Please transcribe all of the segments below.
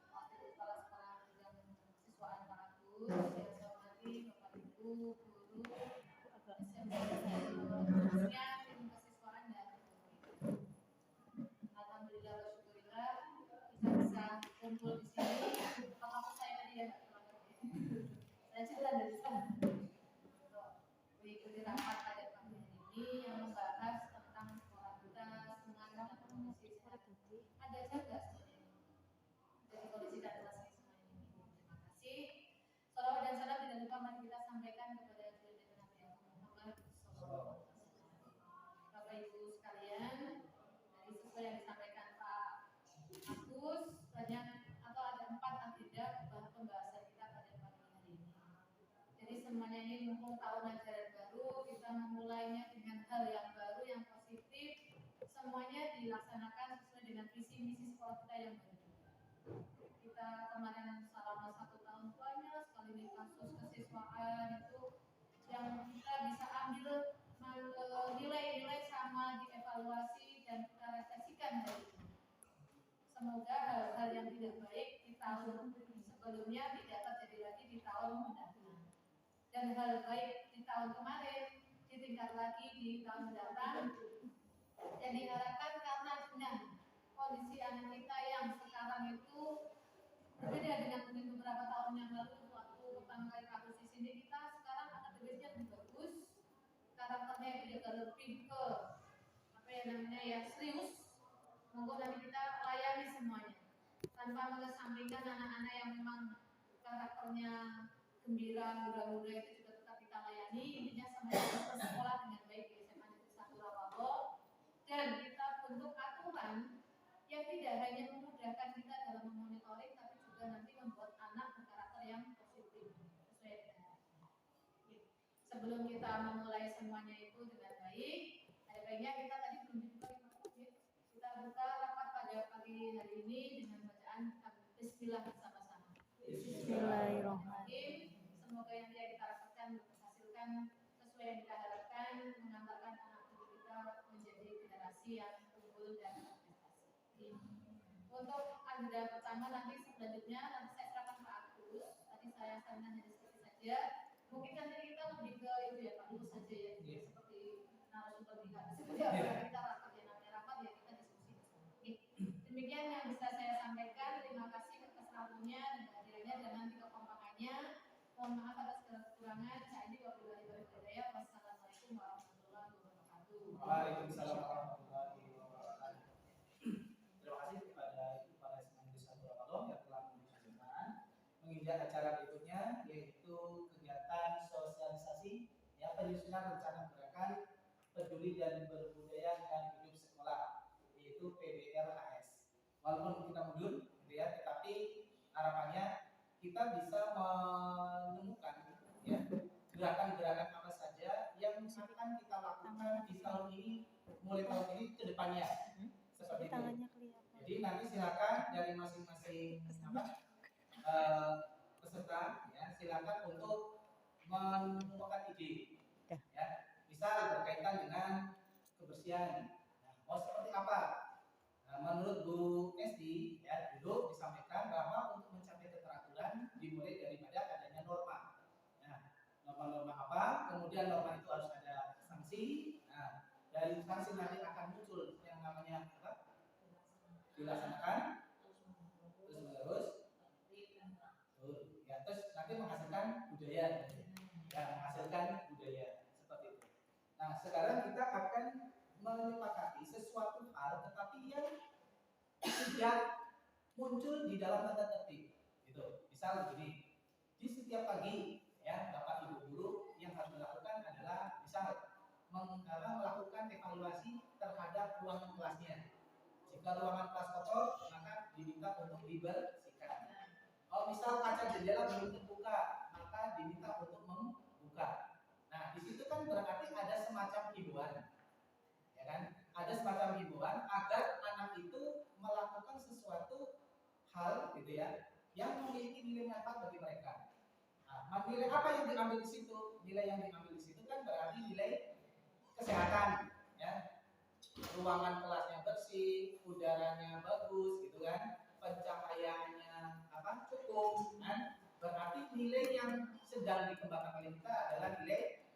waktu sekolah-sekolah yang siswaan Pak Agus, yang saya hormati Bapak Ibu, guru, khususnya tim kesiswaan dan alhamdulillah bersyukurillah bisa kumpul di sini. Kalau saya tadi ya saya jalan dari sana mengikuti rapat pada pagi hari ini yang membahas tentang sekolah kita semangat dan kondisi sehat. Ada jaga sebenarnya dari kondisi dan rasanya semuanya ini. Terima kasih. Salawat dan salam tidak lupa mari kita sampaikan kepada Nabi Muhammad SAW. Bapak Ibu sekalian, dari sesuai yang disampaikan Pak Agus, banyak atau ada 4 agenda pembahasan kita pada pagi hari ini. Jadi semuanya ini mumpung tahun ajaran baru, kita memulainya dengan hal yang baru, yang positif. Semuanya dilaksanakan sesuai dengan visi misi sekolah kita yang baru. Kita kemarin selama 1 tahun banyak sekali nih kasus kesiswaan itu yang kita bisa ambil nilai-nilai sama dievaluasi dan kita refleksikan dari itu. Semoga hal-hal yang tidak baik di tahun sebelumnya tidak terjadi lagi di tahun mendatang. Dan hal baik di tahun kemarin ditingkat lagi di tahun mendatang. Dan diharapkan karena dengan kondisi anak kita yang sekarang itu berbeda dengan mungkin beberapa tahun yang lalu waktu pertama kali kasus di sini, kita sekarang akademisnya lebih bagus, karakternya juga lebih ke apa ya namanya ya serius. Monggo nanti kita layani semuanya tanpa mengesampingkan anak-anak yang memang karakternya gembira, muda-muda itu juga tetap kita layani. Intinya semuanya bisa bersekolah dengan baik di SMA Negeri 1 Rawago, dan kita bentuk aturan yang tidak hanya memudahkan kita dalam memonitoring, tapi juga nanti membuat anak berkarakter yang positif sesuai dengan. Sebelum kita memulai semuanya itu dengan baik, ada baiknya kita tadi belum dibuka kita buka rapat pada pagi hari ini dengan bacaan Bismillah bersama-sama. Bismillahirrahmanirrahim. Semoga yang kita dapatkan menghasilkan sesuai yang kita harapkan, mengantarkan anak didik kita menjadi generasi yang unggul dan berprestasi. Untuk agenda pertama nanti selanjutnya nanti saya serahkan Pak Agus. Tadi saya sarankan hanya sedikit saja. Mungkin nanti kita lebih ke itu ya Pak, lurus saja ya, seperti narasumber kita. Seperti apa kita rapat ya, namanya rapat ya kita diskusi bersama. Demikian yang bisa saya sampaikan. Terima kasih atas waktunya dan kehadirannya dan nanti kekompakannya. Mohon maaf atas segala kekurangan. Saya ini wabillahi walhidayah. Wassalamualaikum warahmatullahi wabarakatuh. Waalaikumsalam warahmatullahi wabarakatuh. Terima kasih kepada Ibu Kepala SMA Negeri 1 Rawago yang telah memberikan kesempatan menginjak acara berikutnya, yaitu kegiatan sosialisasi yang penyusunan rencana gerakan peduli dan berbudaya dan hidup sekolah, yaitu PBRHS. Walaupun kita mundur, gitu ya, tetapi harapannya kita bisa menemukan ya gerakan-gerakan apa saja yang akan kita lakukan di tahun ini, mulai tahun ini ke depannya. Seperti itu. Jadi nanti silakan dari masing-masing peserta ya, silakan untuk menemukan ide. Ya, misal berkaitan dengan kebersihan. Nah, mau seperti apa? Nah, menurut Bu Esti ya, dulu disampaikan bahwa untuk mencapai keteraturan dimulai daripada adanya norma. Nah, norma-norma apa? Kemudian norma itu harus ada sanksi. Nah, dari sanksi nanti akan muncul yang namanya apa? Dilaksanakan terus menerus. Ya, terus nanti menghasilkan budaya. Ya, menghasilkan budaya seperti itu. Nah, sekarang kita akan menyepakati sesuatu hal tetapi yang tidak muncul di dalam tata tertib. Gitu. Misal begini, di setiap pagi ya Bapak Ibu guru yang harus dilakukan adalah misal melakukan evaluasi terhadap ruangan kelasnya. Jika ruangan kelas kotor, maka diminta untuk dibersihkan. Kalau misal kaca jendela belum terbuka, maka diminta untuk membuka. Nah, di situ kan berarti ada semacam himbauan, ya kan? Ada semacam himbauan agar anak itu melakukan sesuatu hal, gitu ya, yang memiliki nilai manfaat bagi mereka. Nah, nilai apa yang diambil di situ? Nilai yang diambil di situ kan berarti nilai kesehatan, ya. Ruangan kelasnya bersih, udaranya bagus, gitu kan? Pencahayaan mendukung, kan? Berarti nilai yang sedang dikembangkan oleh kita adalah nilai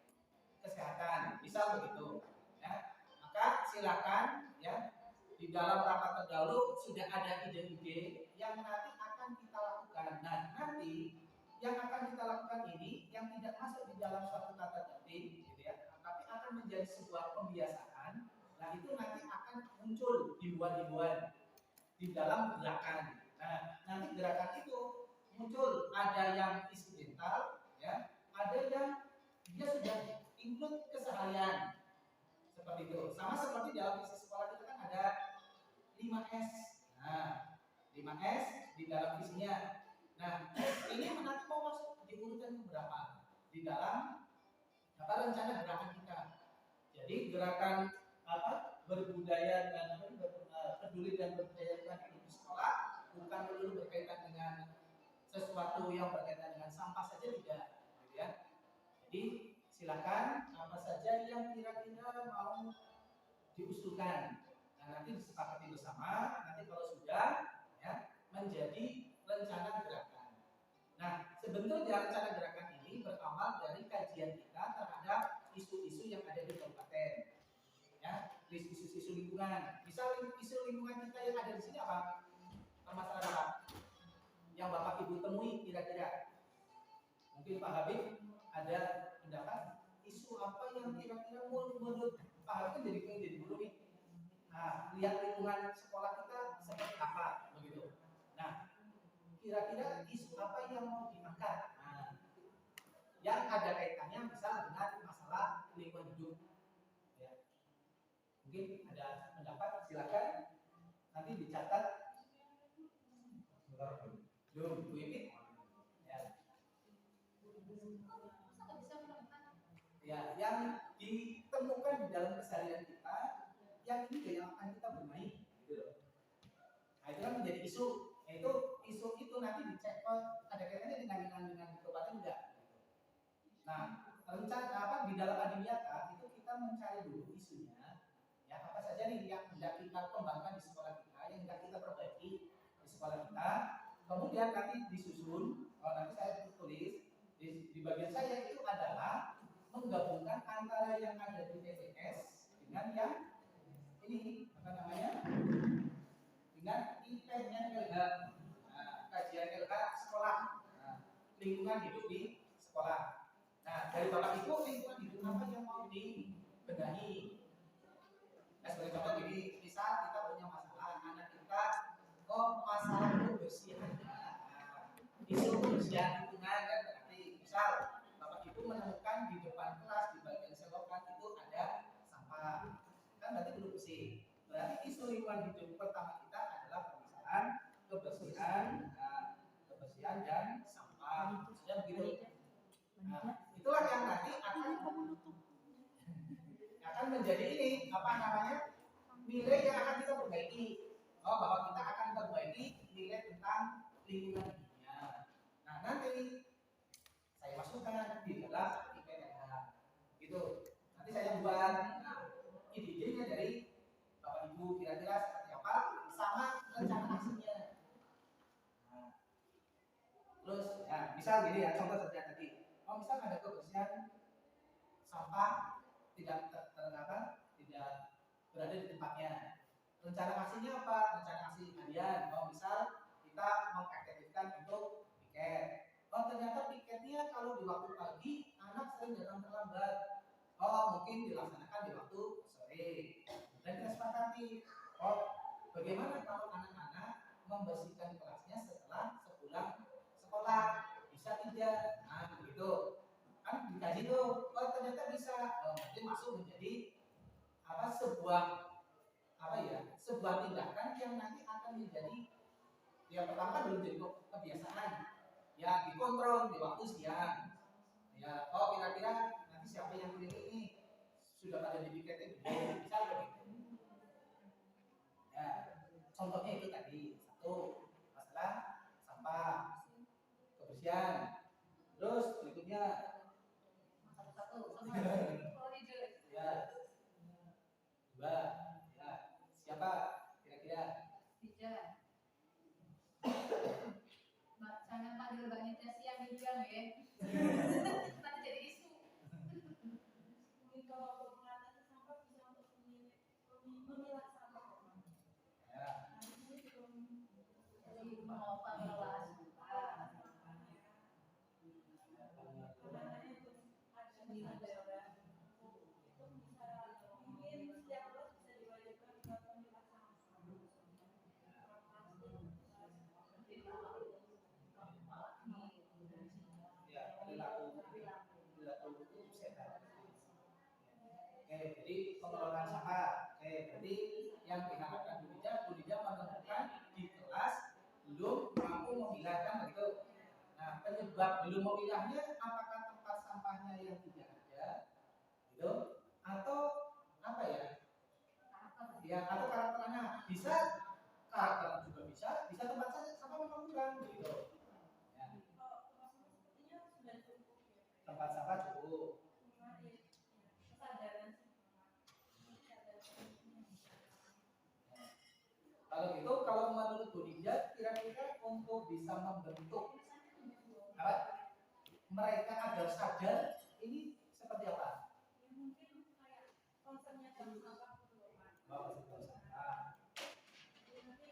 kesehatan, misal begitu. Ya. Maka silakan ya di dalam rapat terdahulu sudah ada ide-ide yang nanti akan kita lakukan. Nah, nanti yang akan kita lakukan ini yang tidak masuk di dalam suatu tata tertib, gitu ya, tapi akan menjadi sebuah pembiasaan. Nah, itu nanti akan muncul himbauan-himbauan di dalam gerakan. Nah, nanti gerakan itu muncul ada yang insidental, ya, ada yang dia sudah include keseharian seperti itu. Sama seperti dalam visi sekolah kita kan ada 5S. Nah, 5S di dalam visinya. Nah, ini nanti mau masuk di urutan berapa di dalam rencana gerakan kita. Jadi gerakan berbudaya dan peduli dan berbudaya di sekolah bukan melulu berkaitan dengan sesuatu yang berkaitan dengan sampah saja, tidak, gitu ya. Jadi silakan apa saja yang kira-kira mau diusulkan. Nah, nanti disepakati bersama. Nanti kalau sudah ya menjadi rencana gerakan. Nah, sebetulnya rencana gerakan ini berawal dari kajian kita terhadap isu-isu yang ada di kabupaten. Ya, isu-isu lingkungan. Misal isu lingkungan kita yang ada di sini apa? Permasalahan apa? Yang Bapak Ibu temui kira-kira. Mungkin Pak Habib ada pendapat isu apa yang kira-kira menurut Pak Habib kan jadi guru nih. Nah, lihat lingkungan sekolah kita seperti apa begitu. Nah, kira-kira isu apa yang mau diangkat? Nah, yang ada kaitannya misal dengan masalah lingkungan hidup. Ya. Mungkin ada pendapat, silakan nanti dicatat. Belum, Bu Ipit. Ya, yang ditemukan di dalam keseharian kita, yang ini yang akan kita benahi, gitu loh. Nah, itu kan menjadi isu. Yaitu isu itu nanti dicek ada kaitannya dengan kabupaten enggak. Nah, rencana apa di dalam Adiwiyata itu kita mencari dulu isunya, ya apa saja nih yang hendak kita kembangkan di sekolah kita, yang hendak kita perbaiki di sekolah kita. Kemudian nanti disusun, nanti saya tulis di bagian saya itu adalah menggabungkan antara yang ada di TPS dengan yang ini apa namanya dengan IPNLH, kajian LH sekolah, lingkungan hidup di sekolah. Nah, dari Bapak Ibu lingkungan hidup apa yang mau dibenahi? Nah, sebagai contoh gini, misal kita punya masalah anak kita, masalah kebersihan, isu kebersihan lingkungan kan berarti misal Bapak Ibu menemukan di depan kelas di bagian selokan itu ada sampah, kan berarti belum bersih. Berarti isu lingkungan hidup pertama kita adalah pemisahan kebersihan dan sampah. Sudah begitu. Nah, itulah yang nanti akan menjadi ini apa namanya nilai yang akan kita perbaiki. Bahwa kita akan perbaiki nilai tentang lingkungan hidupnya. Nah, nanti saya masukkan di dalam IPNLH. Gitu. Nanti saya buat ide-idenya dari Bapak Ibu kira-kira seperti apa sama rencana aksinya. Nah, terus ya, misal gini ya, contoh saja tadi. Misal ada kebersihan sampah tidak tidak berada di tempatnya. Rencana aksinya apa? Rencana aksi harian. Misal kita mengaktifkan untuk piket. Ternyata piketnya kalau di waktu pagi anak sering datang terlambat. Mungkin dilaksanakan di waktu sore. Dan kita sepakati. Bagaimana kalau anak-anak membersihkan kelasnya setelah sepulang sekolah? Bisa tidak? Nah, begitu. Kan dikaji tuh. Ternyata bisa. Nanti masuk menjadi sebuah tindakan yang nanti akan menjadi yang pertama belum jadi kebiasaan. Ya, dikontrol di waktu siang. Ya, kira-kira nanti siapa yang pilih ini sudah pada dipiketin bisa begitu. Ya, contohnya itu tadi satu masalah sampah kebersihan. Terus berikutnya ya, dua ya siapa kira-kira? Jangan betul-betul sehat. Oke, jadi pengelolaan sampah. Oke, berarti yang diharapkan Bu Nida menemukan di kelas belum mampu memilahkan begitu. Nah, penyebab belum memilahnya apakah tempat sampahnya yang tidak ada, gitu, atau apa ya? Ya, atau karakternya bisa, karakter juga bisa tempat sampah memang kurang, gitu. Ya. Tempat sampah cukup. Kalau gitu, kalau menurut Bu Nida, kira-kira untuk bisa membentuk apa? Mereka agar sadar ini seperti apa? Mungkin kayak concernnya sama sampah gitu loh Pak. Oh, sampah. Nanti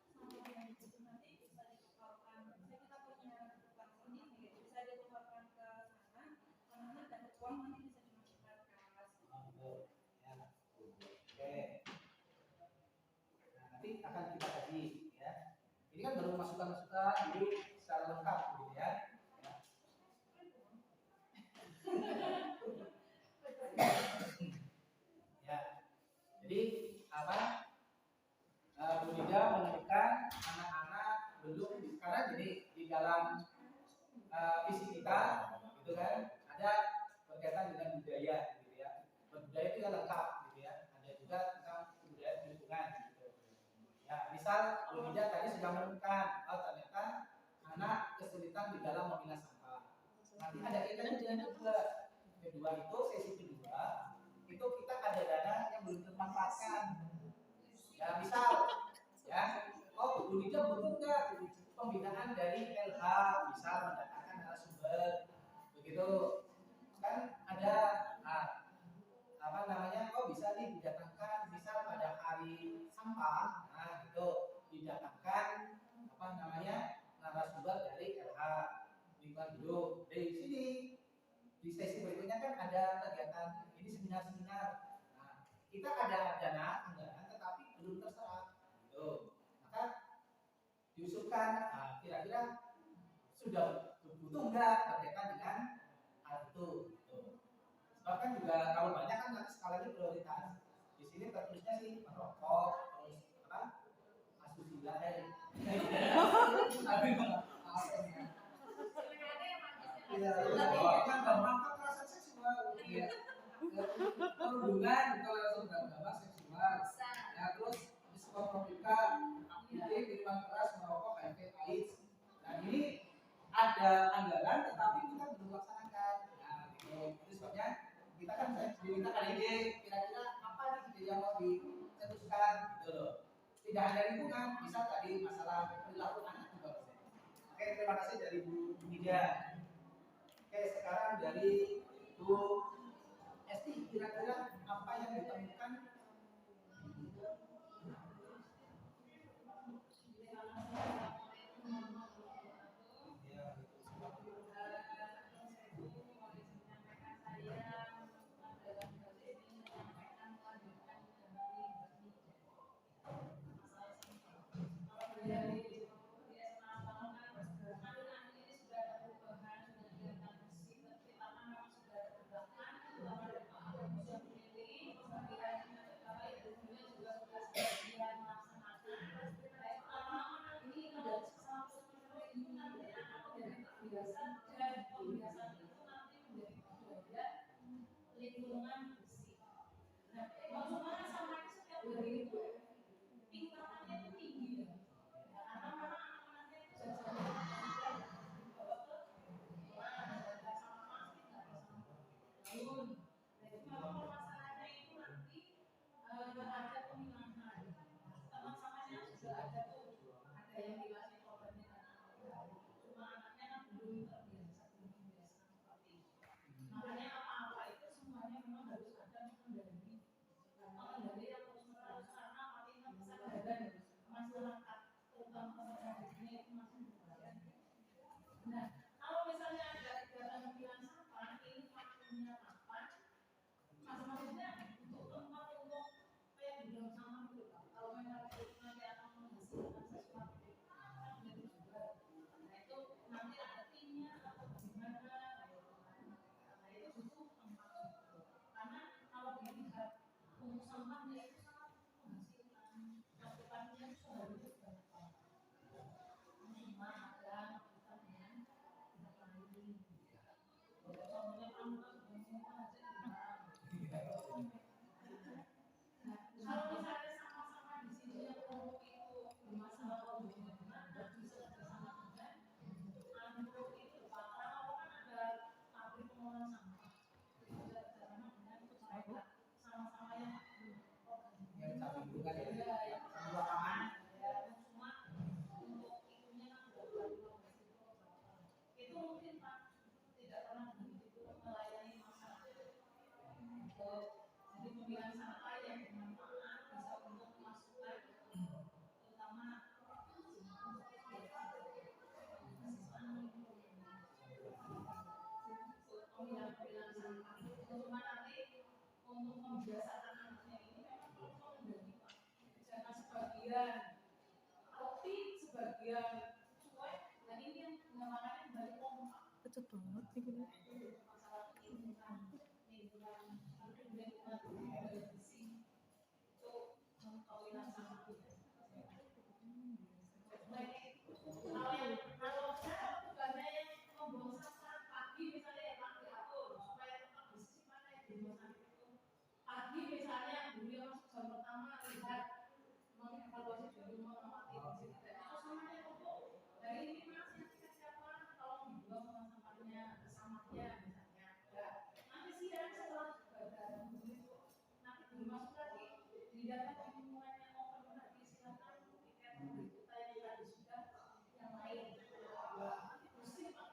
sampah yang itu nanti bisa ditukarkan. Misalnya kita punya tukang sini, bisa ditukarkan ke sana. Karena dapat uang nanti bisa dimasukkan ke kas. Oh, ya. Oke. Nah, nanti akan kita kaji ya. Ini kan baru masukan-masukan dulu secara lengkap gitu ya. Ya. Jadi apa? Bu Nida menemukan anak-anak belum karena jadi di dalam visi kita gitu kan ada berkaitan dengan budaya gitu ya. Budaya itu ya lengkap gitu ya. Ada juga tentang budaya lingkungan gitu. Ya, misal Bu Nida tadi sudah menemukan ternyata anak kesulitan di dalam memilah sampah. Nanti ada kaitannya dengan kedua itu sesi kedua itu kita ada dana yang belum termanfaatkan. Ya, misal ya, oh Bu Nida butuh nggak pembinaan dari LH, misal mendatangkan narasumber, begitu kan ada apa namanya, oh bisa nih didatangkan misal pada hari sampah, nah itu didatangkan apa namanya narasumber dari LH lingkungan hidup. Dari sini di sesi berikutnya kan ada kegiatan ini seminar-seminar. Nah, kita ada dana anggaran tetapi belum terserap, gitu. Maka diusulkan, kira-kira sudah butuh nggak berkaitan dengan hal itu. Gitu. Sebab kan juga kalau banyak kan nanti skalanya prioritas. Di sini tertulisnya sih merokok, terus apa? Asusila kan gampang kekerasan seksual, ya. Perundungan itu langsung gambar seksual. Ya terus diskotropika, aktif, minuman keras, merokok, HIV, AIDS. Nah ini ada anggaran tetapi kita belum laksanakan. Nah itu sebabnya kita kan diminta ide kira-kira apa nih ide yang mau dicetuskan gitu loh. Tidak hanya lingkungan, bisa tadi masalah perilaku anak juga. Oke, terima kasih dari Bu Nida. Oke, sekarang dari Bu Esti, kira-kira apa yang ditemukan? Lingkungan bersih. Nah, kalau sampah itu setiap hari itu tingkatannya itu tinggi ya. Karena memang anak-anaknya itu jajan dibawa ke sekolah, ada sama plastik, ada sama daun. Jadi memang permasalahannya itu nanti ada pemilahan. Tempat sampahnya sudah ada tuh, ada yang dikasih korbannya dan cuma anaknya kan belum terbiasa, belum membiasakan seperti itu. Makanya apa-apa itu semuanya memang harus ada mengendali. pemilahan sampah itu cuma nanti untuk membiasakan anaknya ini memang kalau menjadi Pak, jangan sebagian roti sebagian cuek, dan ini yang makanya dari kompak. Cepet banget nih gini. Masalah lingkungan budaya bersih itu pemilahan sampah. Kalau saya tugasnya yang membuang sampah pagi misalnya ya Pak diatur supaya tetap bersih mana yang dibuang sampah itu pagi misalnya beliau masuk jam pertama lihat mengevaluasi di rumah mengamati bersih tidak itu semuanya untuk dari ini mas yang siapa kalau dibuang sampahnya sampahnya misalnya ya nanti siang setelah ibadah begitu nanti dimasuk lagi dilihat lingkungannya open lagi silakan tiket kita yang tadi sudah yang lain bersih Pak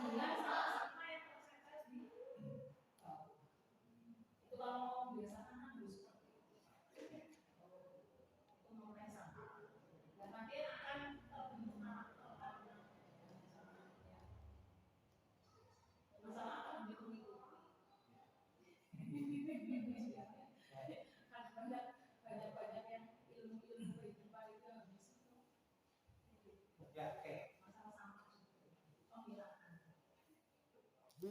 dengan sama yang tersebar di itu kalau membiasakan harus seperti itu mengenai sampah dan nanti akan terbentuk karakter masalah apa mengikuti kan banyak yang ilmu-ilmu kehidupan itu habis Ya, oke. masalah sampah pemilahan. Ya,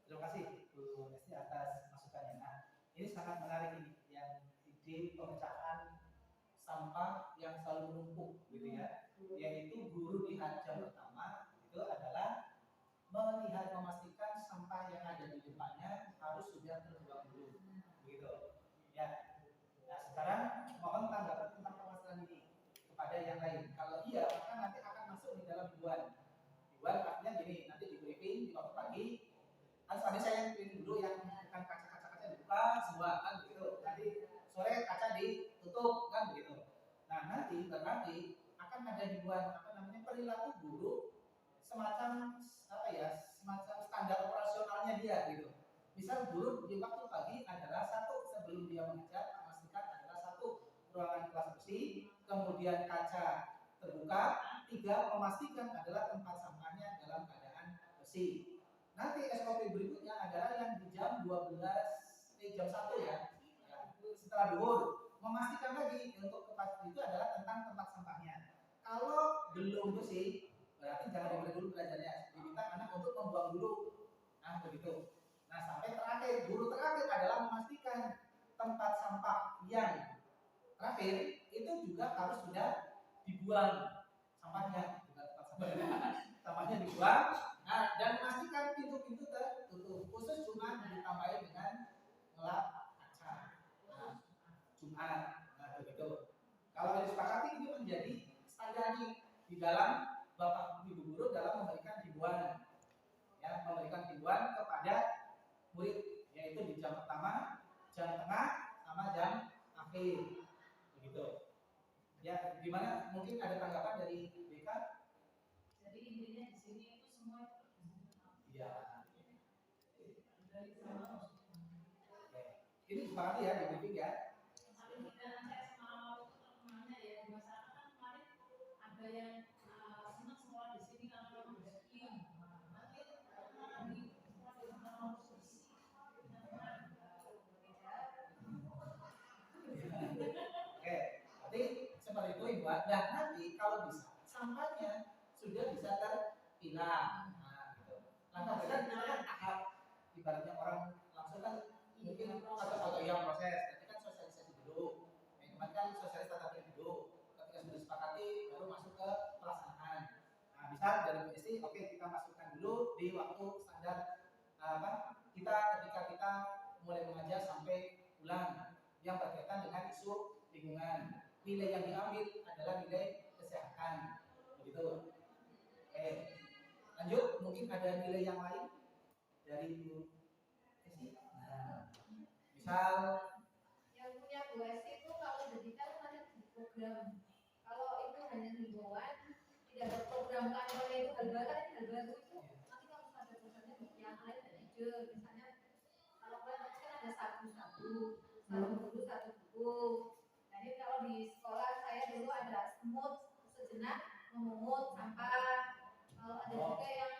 terima kasih Bu Nesti atas masukannya. Nah, ini sangat menarik ini yang ide pemecahan sampah yang selalu menumpuk gitu ya. Yaitu guru di jam pertama itu adalah melihat memastikan sampah yang ada di depannya harus sudah terbuang dulu. Begitu. Ya. Nah, sekarang mohon tanggapan tentang permasalahan ini kepada yang lain. Kalau iya, maka nanti akan masuk di dalam hibuan. Hibuan artinya gini, nanti di briefing di waktu pagi. Kan tadi saya yang pilih dulu yang bukan kaca-kaca dibuka semua kan begitu. Nanti sore kaca ditutup kan begitu. Nah, nanti akan ada hibuan apa namanya perilaku guru semacam apa ya, semacam standar operasionalnya dia gitu. Misal guru di waktu pagi adalah satu sebelum dia mengajar memastikan adalah satu ruangan kelas bersih, kemudian kaca terbuka, tiga memastikan adalah tempat sampahnya dalam keadaan bersih. Nanti SOP berikutnya adalah yang di jam 12 jam 1 ya. Setelah duhur memastikan lagi untuk kepastian itu adalah tentang tempat sampahnya. Kalau belum bersih berarti jangan dimulai dulu belajarnya. Diminta anak untuk membuang dulu. Nah, begitu. Nah, sampai terakhir, guru terakhir adalah memastikan tempat sampah yang terakhir itu juga harus sudah dibuang sampahnya, bukan tempat sampahnya. Sampahnya dibuang. Nah, dan memastikan pintu-pintu tertutup. Khusus cuma ditambahin dengan ngelap kaca. Nah, Jumat. Nah, begitu. Kalau disepakati itu menjadi standar di dalam Bapak Ibu guru dalam memberikan himbauan, ya, memberikan himbauan kepada murid, yaitu di jam pertama, jam tengah, sama jam akhir, begitu. Ya, gimana? Mungkin ada tanggapan dari BK? Jadi intinya di sini itu semua Iya. dari sana. Ini sepakati ya di briefing ya. Tapi saya sama teman-temannya ya di masyarakat kan kemarin ada yang senang sekolah di sini karena memang bersih. Nanti karena di sekolah di sana harus bersih. Oke, berarti seperti itu Ibu. Dan nanti kalau bisa sampahnya sudah bisa terpilah. Nah, gitu. Nah, kan kita kan tahap ibaratnya orang langsung kan mungkin atau yang proses, nanti kan sosialisasi dulu. Yang kemarin kan sosialisasi tata tertib dulu. Ketika sudah disepakati baru masuk ke pelaksanaan. Nah, bisa dari PSI, oke kita masukkan dulu di waktu standar kita ketika kita mulai mengajar sampai pulang yang berkaitan dengan isu lingkungan. Nilai yang diambil adalah nilai kesehatan, begitu. Oke, lanjut. Mungkin ada nilai yang lain dari Bu Esi. Nah, misal yang punya Bu Esi itu kalau digital ada program. Kalau itu hanya himbauan, tidak ada program kantornya itu hal baru itu nanti kalau ada programnya yang lain ada ide, misalnya kalau kalian kan ada satu buku. Jadi kalau di sekolah saya dulu ada semut sejenak memungut sampah. Kalau ada juga yang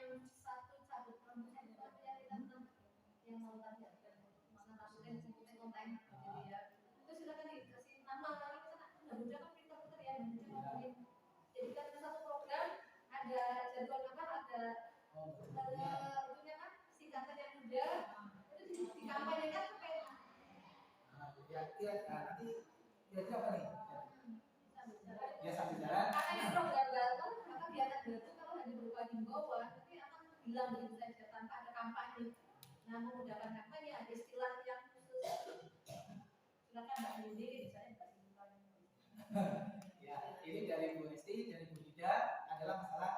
itunya kan singkatan yang udah itu dikampanyekan sampai ya nanti kira-kira apa nih? Ya sambil jalan. Karena ini program baru, maka di atas batu kalau hanya berupa himbauan, nanti akan hilang begitu saja tanpa ada kampanye. Nah, menggunakan kampanye ada istilah yang khusus. Silakan Mbak Yudi, misalnya Mbak Ya, ini dari Bu Esti, dari Bu Dida adalah masalah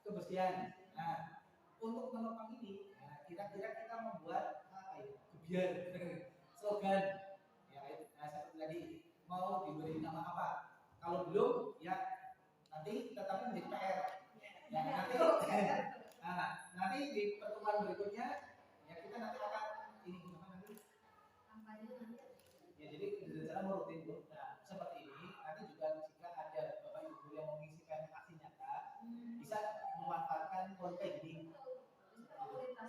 kebersihan. Nah, untuk menopang ini, nah, kira-kira kita membuat apa ya? Gebiar, slogan. Ya, seperti tadi mau diberi nama apa? Kalau belum, ya nanti tetapi menjadi PR. Ya, nanti di pertemuan berikutnya, ya kita nanti akan ini apa nanti? kampanye nanti. Ya, jadi rencana mau rutin Bu. Nah, seperti ini nanti juga jika ada Bapak Ibu yang mengisi aksi nyata, bisa memanfaatkan konten ini. Seperti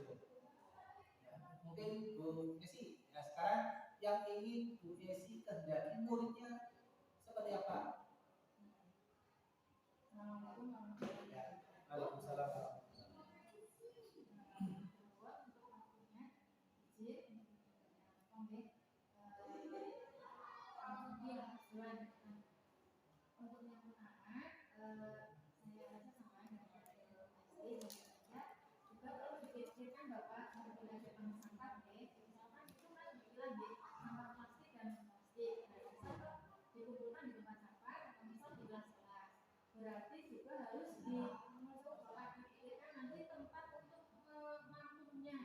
itu. Ya, mungkin Bu Esi, nah sekarang yang ingin Bu Esi kehendaki muridnya seperti apa? Waalaikumsalam. Berarti juga harus dipikirkan nanti tempat untuk menampungnya.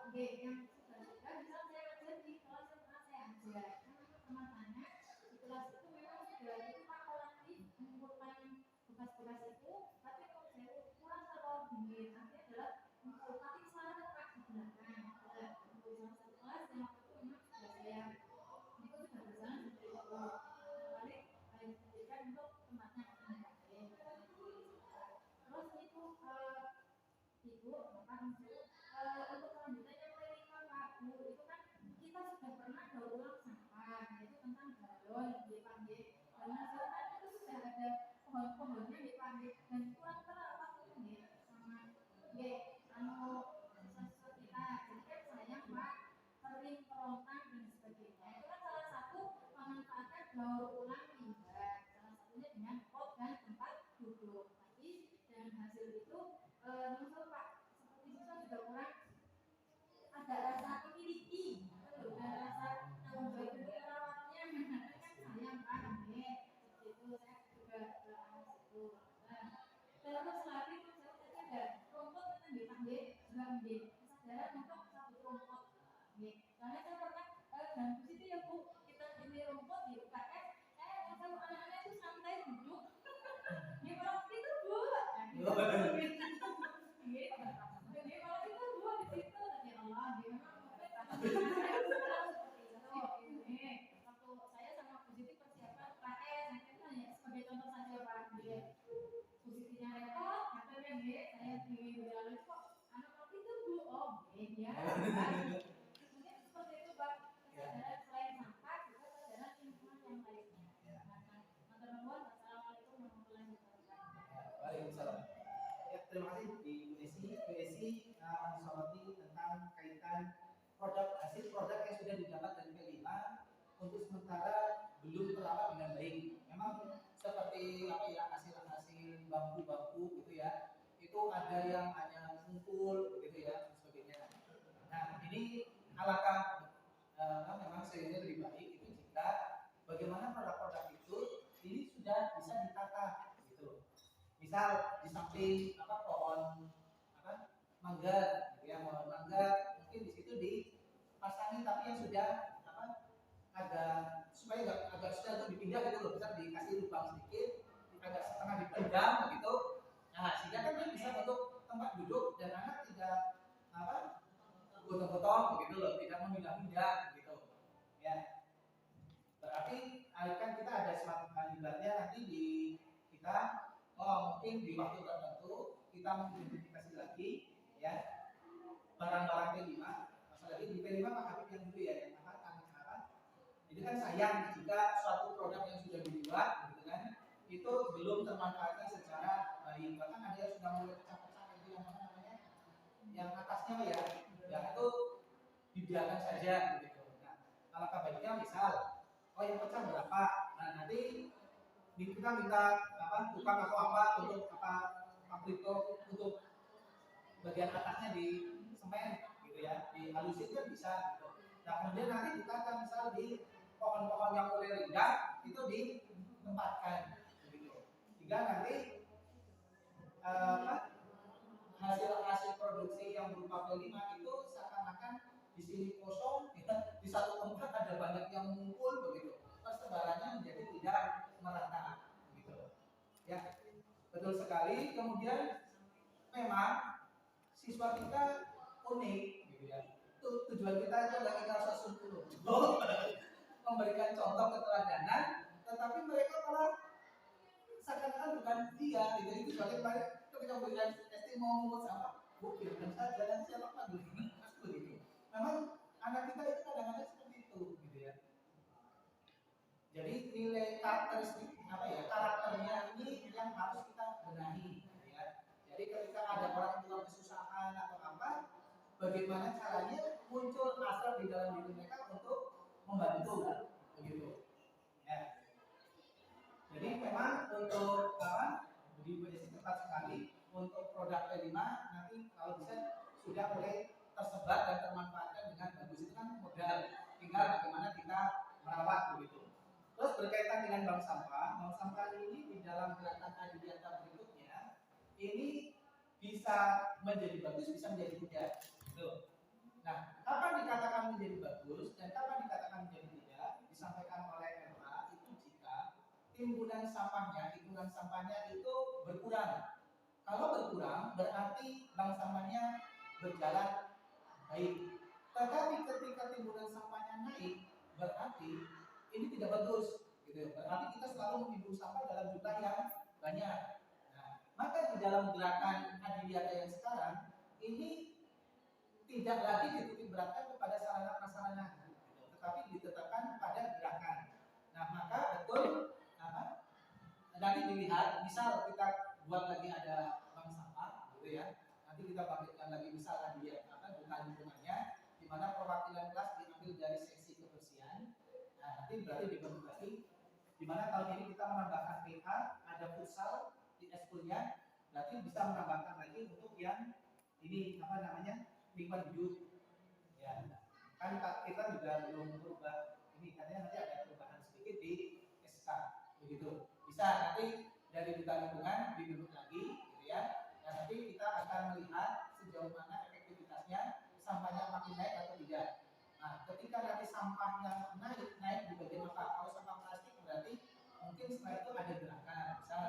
Oke, yang sudah bisa saya ajar di kelas yang pernah saya ajar. Teman tanya di kelas itu memang sudah itu Pak kolektif mengumpulkan bekas-bekas itu, tapi kalau saya kurang kalau dingin, artinya adalah mengumpulkan sana Pak di belakang. Untuk salah satu kelas yang waktu itu memang sudah saya itu sudah berjalan seperti itu. Untuk tempatnya terus itu Ibu Bapak untuk kelanjutannya kelima Pak Bu itu kan kita sudah pernah daur ulang sampah yaitu tentang galon dipanggil galon itu kan itu sudah ada pohon-pohonnya dipanggil dan kurang terawat ini sama siswa-siswa kita jadi kan sayang Pak kering kerontang dan sebagainya itu kan salah satu memanfaatkan daur ulang limbah dengan pot dan tempat duduk. Tapi dengan hasil itu, muncul Pak, seperti siswa juga kurang ada rasa memiliki, ada rasa tanggung jawab itu merawatnya, kan sayang Pak, itu saya juga situ. Terus lagi konsepnya ada rumput kita dipanggil juga ambil kesadaran untuk satu rumput. Karena saya pernah dalam situ ya Bu, kita ini rumput di UKS anak-anak itu santai duduk di bawah itu Bu jadi kalau itu Bu di situ ya Allah dia memang waktu saya sama Positif persiapan KS nah ya sebagai contoh saja Pak Positifnya repot katanya saya di lalu kok anak itu Bu oh ya mungkin seperti itu Pak kesadaran selain sampah juga kesadaran lingkungan yang lainnya. Assalamualaikum warahmatullahi wabarakatuh. Waalaikumsalam. Ya, terima kasih di Bu Esi mensoroti tentang kaitan hasil produk yang sudah didapat dari P5 untuk sementara belum terawat dengan baik. Memang seperti apa ya hasil bambu-bambu gitu ya. Itu ada yang hanya ngumpul begitu ya dan sebagainya. Nah, ini alangkah memang sehingga lebih baik itu jika bagaimana produk-produk itu ini sudah bisa ditata gitu. Misal di samping pohon mangga gitu ya, pohon mangga mungkin di situ dipasangi tapi yang sudah agak supaya agak sudah dipindah gitu loh, bisa dikasih lubang sedikit agak setengah dipendam gitu. Nah, sehingga kan dia bisa untuk tempat duduk dan anak tidak gotong-gotong begitu loh, tidak memindah-mindah gitu. Ya. Berarti kan kita ada smart ibaratnya nanti di kita mungkin di waktu tertentu kita mengidentifikasi lagi ya barang-barang P5 masalah lagi di P5 Pak Habib yang dulu ya yang jadi kan sayang jika suatu produk yang sudah dibuat gitu kan itu belum termanfaatkan secara yang atasnya ya, yang itu dibiarkan saja begitu. Nah, alangkah baiknya misal, oh yang pecah berapa? Nah nanti kita minta apa tukang atau apa untuk apa pabrik untuk bagian atasnya di semen gitu ya, dihalusin kan bisa. Gitu. Nah kemudian nanti ditata misal di pohon-pohon yang mulai rindang itu ditempatkan begitu. Sehingga nanti hasil produksi yang berupa P5 itu seakan-akan di sini kosong, di satu tempat ada banyak yang mengumpul begitu. Persebarannya menjadi tidak merata begitu. Ya, betul sekali. Kemudian memang siswa kita unik gitu ya. Tujuan kita itu adalah kita sosum memberikan contoh keteladanan, tetapi mereka malah seakan-akan bukan dia gitu. Itu sebagai ketika memberikan mau ngomong sama biarkan saja dan siapa panggil begitu. Memang anak kita itu kadang-kadang seperti itu gitu ya. Jadi nilai karakteristik apa ya karakternya ini yang harus kita benahi gitu ya. Jadi ketika ada orang tua kesusahan atau apa, bagaimana caranya muncul hasrat di dalam diri mereka untuk membantu begitu. Ya. Jadi memang untuk apa? Di BDC tepat sekali. Untuk produk P5 nanti kalau bisa sudah mulai tersebar dan termanfaatkan dengan bagus. Itu kan modal, tinggal bagaimana kita merawat begitu. Terus berkaitan dengan bank sampah ini di dalam gerakan Adiwiyata berikutnya ini bisa menjadi bagus, bisa menjadi tidak. Gitu. Nah, kapan dikatakan menjadi bagus dan kapan dikatakan menjadi tidak disampaikan oleh MA itu jika timbunan sampahnya itu berkurang. Kalau berkurang berarti bank sampahnya berjalan baik. Tetapi ketika timbunan sampahnya naik berarti ini tidak bagus. Gitu. Berarti kita selalu menimbun sampah dalam jumlah yang banyak. Nah, maka di dalam gerakan Adiwiyata yang sekarang ini tidak lagi dititik beratkan kepada sarana prasarana, gitu, tetapi ditetapkan pada gerakan. Nah, maka betul nanti dilihat, misal kita buat lagi ada bank sampah, gitu ya. Nanti kita bangkitkan lagi misal ada duta lingkungannya, di mana perwakilan kelas diambil dari seksi kebersihan. Nah, nanti berarti dibagi lagi. Di mana tahun ini kita menambahkan PH, ada futsal di eskulnya, berarti bisa menambahkan lagi untuk yang ini apa namanya lingkungan hidup. Ya, kan kita juga belum berubah ini katanya nanti ada perubahan sedikit di SK begitu. Bisa nanti dari duta lingkungan dibentuk lagi gitu ya. Dan nanti kita akan melihat sejauh mana efektivitasnya sampahnya makin naik atau tidak. Nah, ketika nanti sampahnya naik di bagian apa? Kalau sampah plastik berarti mungkin setelah itu ada gerakan, misal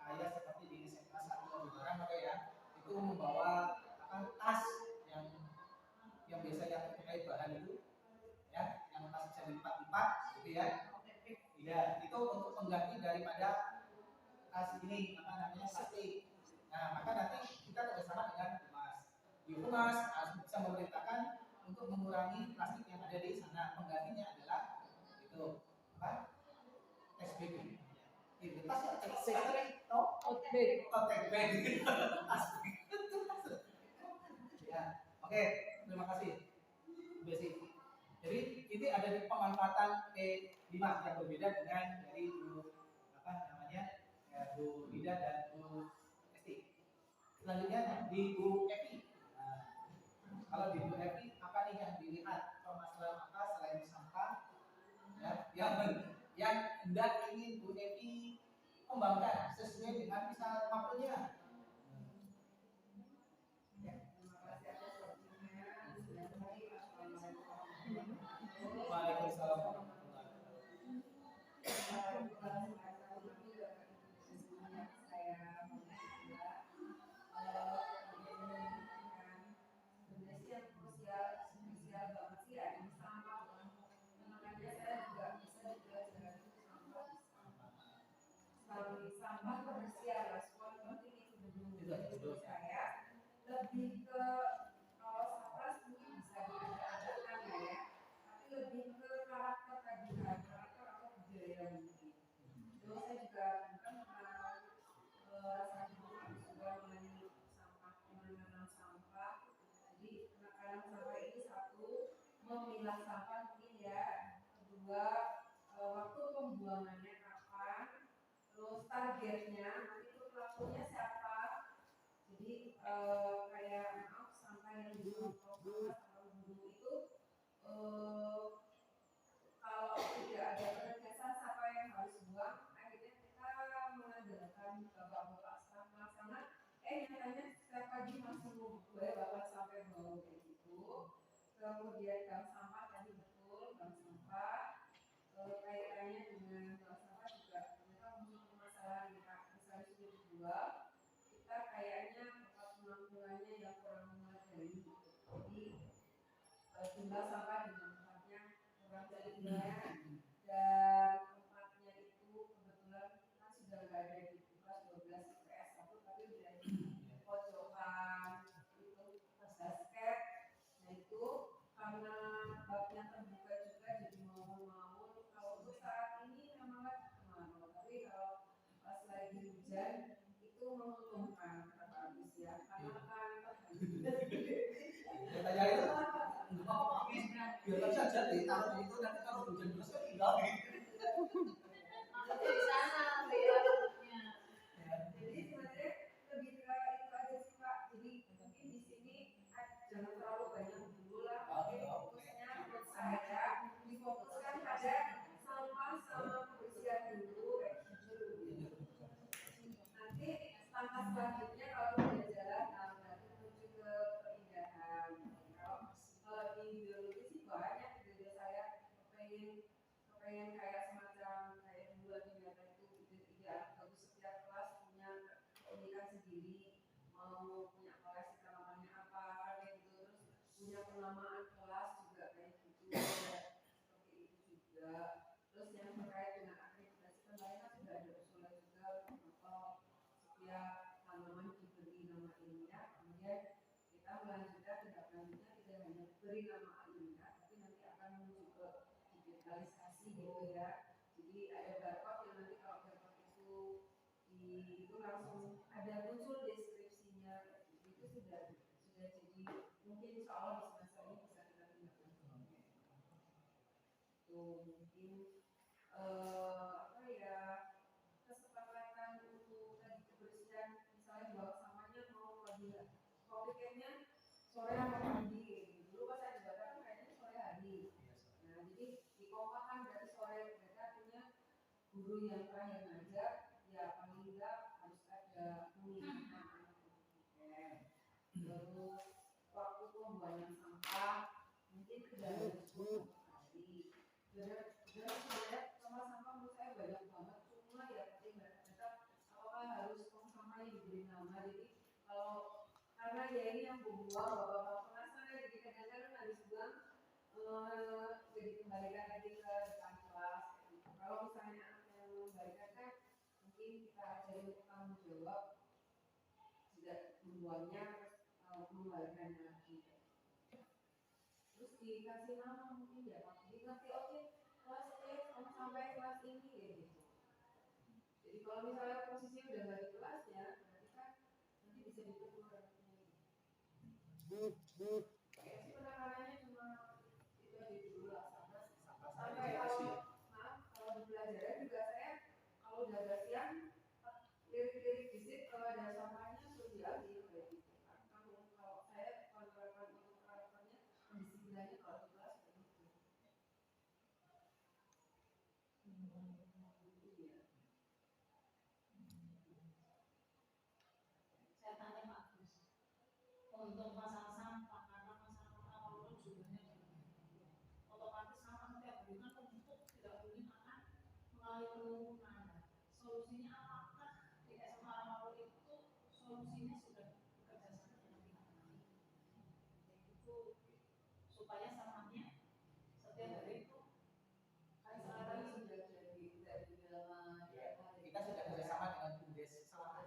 kayak seperti di SMA 1 Lebaran maka ya itu membawa tas yang biasa yang terkait bahan itu ya, yang tas bisa dilipat-lipat gitu ya. Ya, itu untuk pengganti daripada tas ini apa namanya plastik. Nah, maka nanti kita kerjasama dengan Humas. Di Humas harus bisa memerintahkan untuk mengurangi plastik yang ada di sana. Penggantinya adalah itu apa? Test bag. Itu tas ya, tote bag. Ya, oke, terima kasih, Besi. Jadi ini ada di pemanfaatan P5 yang berbeda dengan dari Bu apa namanya Bu Lida dan Bu Esti. Selanjutnya di Bu Evi. Nah, kalau di Bu Evi apa nih yang dilihat permasalahan apa selain sampah ya, yang hendak ingin Bu Evi kembangkan sesuai dengan misal makronya. Waalaikumsalam. Sampah kebersihan respon penting itu menurut saya lebih ke kalau sampah mungkin bisa diadakan ya, tapi lebih ke karakter tadi karakter atau budaya mungkin. Terus saya juga bukan pernah rasa juga mengenai sampah penanganan sampah Tangan sampah ini satu, memilah sampah mungkin ya. Kedua, waktu pembuangannya kapan. Terus targetnya, nanti itu pelakunya siapa. Jadi kayak maaf sampah yang dibuang sampah membunuh itu kalau tidak ada penegasan siapa yang harus buang, akhirnya kita mengandalkan bapak-bapak staf pelaksana. Nyatanya setiap pagi masih membuat bapak sampai bau kayak gitu. Kemudian bank sampah tadi betul, bank sampah kaitannya dengan bank sampah juga ternyata muncul permasalahan kita misalnya sudah dijual, kita kayaknya tempat penampungannya yang kurang memadai. Jadi jumlah sampah di tempatnya kurang jadinya, dan tempatnya itu kebetulan kan sudah nggak ada di kelas 12 IPS 1 tapi udah di pojokan itu basket. Nah itu karena babnya terbuka juga jadi mau kalau untuk saat ini memang lagi kemana, tapi kalau pas lagi hujan itu menguntungkan habis ya karena kan Tanya itu biar saja ditaruh di itu, nanti kalau hujan terus kan tinggal gitu. Di sana biarnya. Jadi sebenarnya lebih ke itu aja sih Pak. Jadi mungkin di sini jangan terlalu banyak dulu lah. Mungkin fokusnya menurut saya difokuskan pada sampah sama kebersihan dulu kayak gitu. Nanti langkah selanjutnya kalau udah jalan, nanti menuju ke keindahan. Kalau di biologi sih banyak ide saya kepengen kayak semacam kayak bulan binatang itu ide-ide bagus setiap kelas punya keunikan sendiri, mau punya koleksi tanamannya apa kayak gitu, terus punya penamaan kelas juga kayak gitu seperti itu juga. Terus yang terkait dengan akreditasi kemarin kan sudah ada usulan juga atau setiap tanaman diberi nama ilmiah, kemudian kita melanjutkan tindak lanjutnya tidak hanya beri nama ilmiah tapi nanti akan menuju ke digitalisasi gitu ya. Jadi ada barcode yang nanti kalau barcode itu langsung ada muncul deskripsinya, itu sudah jadi mungkin insya Allah di semester ini bisa kita tindak lanjuti. Tuh mungkin apa ya, kesepakatan untuk tadi kebersihan misalnya buang sampahnya mau weekendnya sore atau pagi gitu. Dulu pas saya di Batam kayaknya sore hari. Nah jadi dikompakan dari sore, mereka punya guru yang terakhir ngajar ya paling enggak harus ada mengingatkan anak untuk weekend. Terus waktu pembuangan sampah mungkin tidak harus 10 hari. Benar sebenarnya sampah menurut saya banyak banget, cuma ya tadi Mbak kata apakah harus tong sampahnya diberi nama. Jadi kalau karena ya ini yang buang bapak-bapak penasaran, jadi kadang-kadang habis buang jadi kembalikan lagi ke depan kelas. Kalau misalnya anak yang membalikan kan mungkin kita ajari untuk tanggung jawab, tidak membuangnya mengembalikannya lagi. Terus dikasih nama mungkin ya Pak, dikasih oke kelas sampai kelas ini kayak gitu. Jadi kalau misalnya posisinya udah nggak di kelas ya berarti kan nanti bisa ditegur anaknya. Kayak sih penanganannya cuma itu aja dulu lah, sampai kalau di pelajaran juga saya kalau udah ada siang lirik-lirik visit kalau ada sampahnya suruh diambil kayak gitu kan. Kalau saya kontrolkan untuk karakternya disiplinnya kalau di kelas kayak gitu. Saya tanya Pak Agus untuk masalah sampah, karena masalah kalau jumlahnya otomatis sampah setiap hari kan untuk tidak mungkin akan mengalami penurunan. Solusinya apakah di SMA Rawalu itu solusinya sudah bekerja sama dengan pihak lain, yaitu supaya sampahnya setiap hari itu kan sekarang sudah jadi dari dalam Kita sudah kerjasama dengan BUMDes sama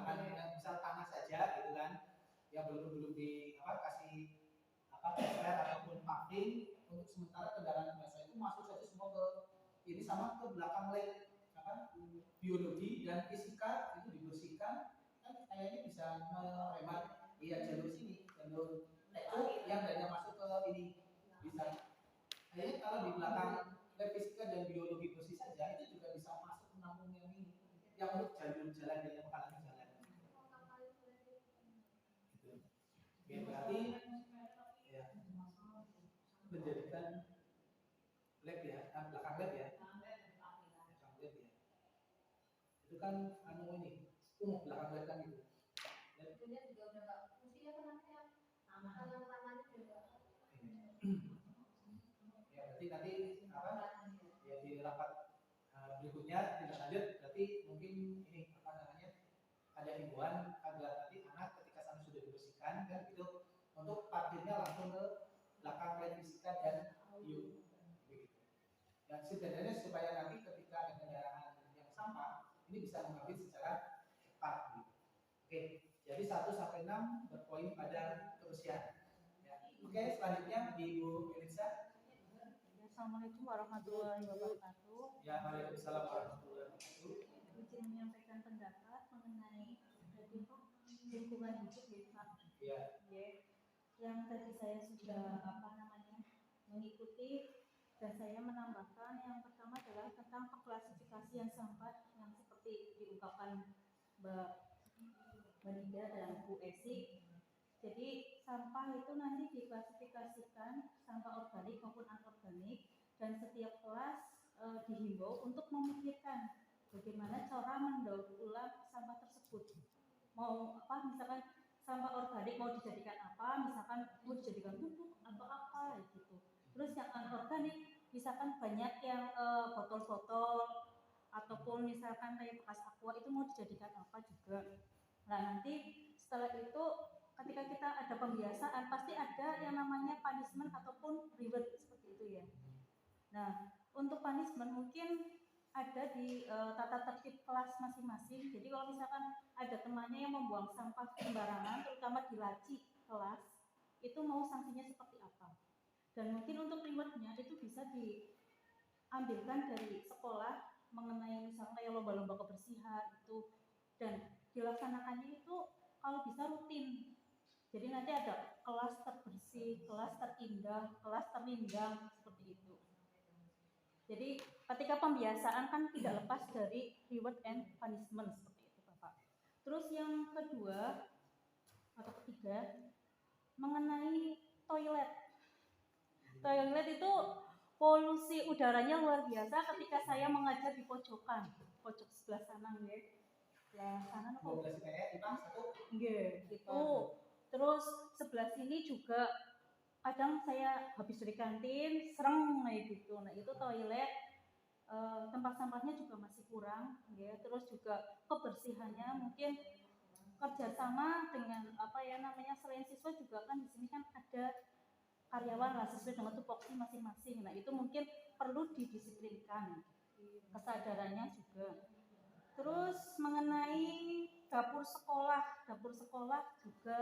menggunakan yang misal tanah saja gitu kan, yang belum di kasih geser ataupun paving, untuk sementara kendaraan biasa itu masuk saja semua ke ini sama ke belakang lab biologi dan fisika itu dibersihkan, kan kayaknya bisa menghemat jalur sini, jalur yang tadinya masuk ke ini bisa. Kayaknya kalau di belakang lab fisika dan biologi bersih saja itu juga bisa masuk menampung yang ini, yang untuk jalur jalan dan yang menghalangi jalan. Gitu. Oke, berarti ya menjadikan lab ya, belakang lab ya. Itu kan ini belakang lab kan gitu. Dia juga udah nggak fungsinya kan nanti taman-tamannya juga. Ya berarti nanti ya di rapat berikutnya tidak lanjut, berarti mungkin ini ada himbauan agar nanti anak ketika sana sudah dibersihkan kan itu untuk parkirnya langsung ke belakang lab fisika dan bio begitu. Dan sebenarnya supaya nanti ketika ada kendaraan yang sampah ini bisa mengambil secara cepat gitu. Oke, jadi 1 sampai 6 berpoin pada kebersihan. Ya. Oke, selanjutnya Ibu Melisa. Assalamualaikum warahmatullahi wabarakatuh. Ya, waalaikumsalam warahmatullahi wabarakatuh. Izin menyampaikan pendapat mengenai lingkungan hidup ya Pak. Ya. Yang tadi saya sudah mengikuti, dan saya menambahkan yang pertama adalah tentang pengklasifikasian sampah yang seperti diungkapkan Mbak Nida dan Bu Esi. Jadi sampah itu nanti diklasifikasikan sampah organik maupun anorganik, dan setiap kelas dihimbau untuk memikirkan bagaimana cara mendaur ulang sampah tersebut. Mau misalkan sampah organik mau dijadikan apa, misalkan mau dijadikan pupuk atau apa gitu. Terus yang anorganik misalkan banyak yang botol-botol ataupun misalkan kayak bekas aqua itu mau dijadikan apa juga. Nah nanti setelah itu ketika kita ada pembiasaan pasti ada yang namanya punishment ataupun reward seperti itu ya. Nah untuk punishment mungkin ada di tata tertib kelas masing-masing. Jadi kalau misalkan ada temannya yang membuang sampah sembarangan, terutama di laci kelas, itu mau sanksinya seperti apa? Dan mungkin untuk rewardnya itu bisa diambilkan dari sekolah mengenai misalnya kayak lomba-lomba kebersihan itu, dan dilaksanakannya itu kalau bisa rutin. Jadi nanti ada kelas terbersih, kelas terindah, kelas terlindang seperti itu. Jadi ketika pembiasaan kan tidak lepas dari reward and punishment seperti itu Bapak. Terus yang kedua atau ketiga mengenai toilet. Toilet itu polusi udaranya luar biasa ketika saya mengajar di pojok sebelah sana nggih. Sebelah sana nopo? Nggih, itu. Terus sebelah sini juga kadang saya habis dari kantin serem kayak gitu. Nah itu toilet tempat sampahnya juga masih kurang ya. Terus juga kebersihannya mungkin kerjasama dengan selain siswa juga kan di sini kan ada karyawan lah sesuai dengan tupoksi masing-masing. Nah itu mungkin perlu didisiplinkan kesadarannya juga. Terus mengenai dapur sekolah juga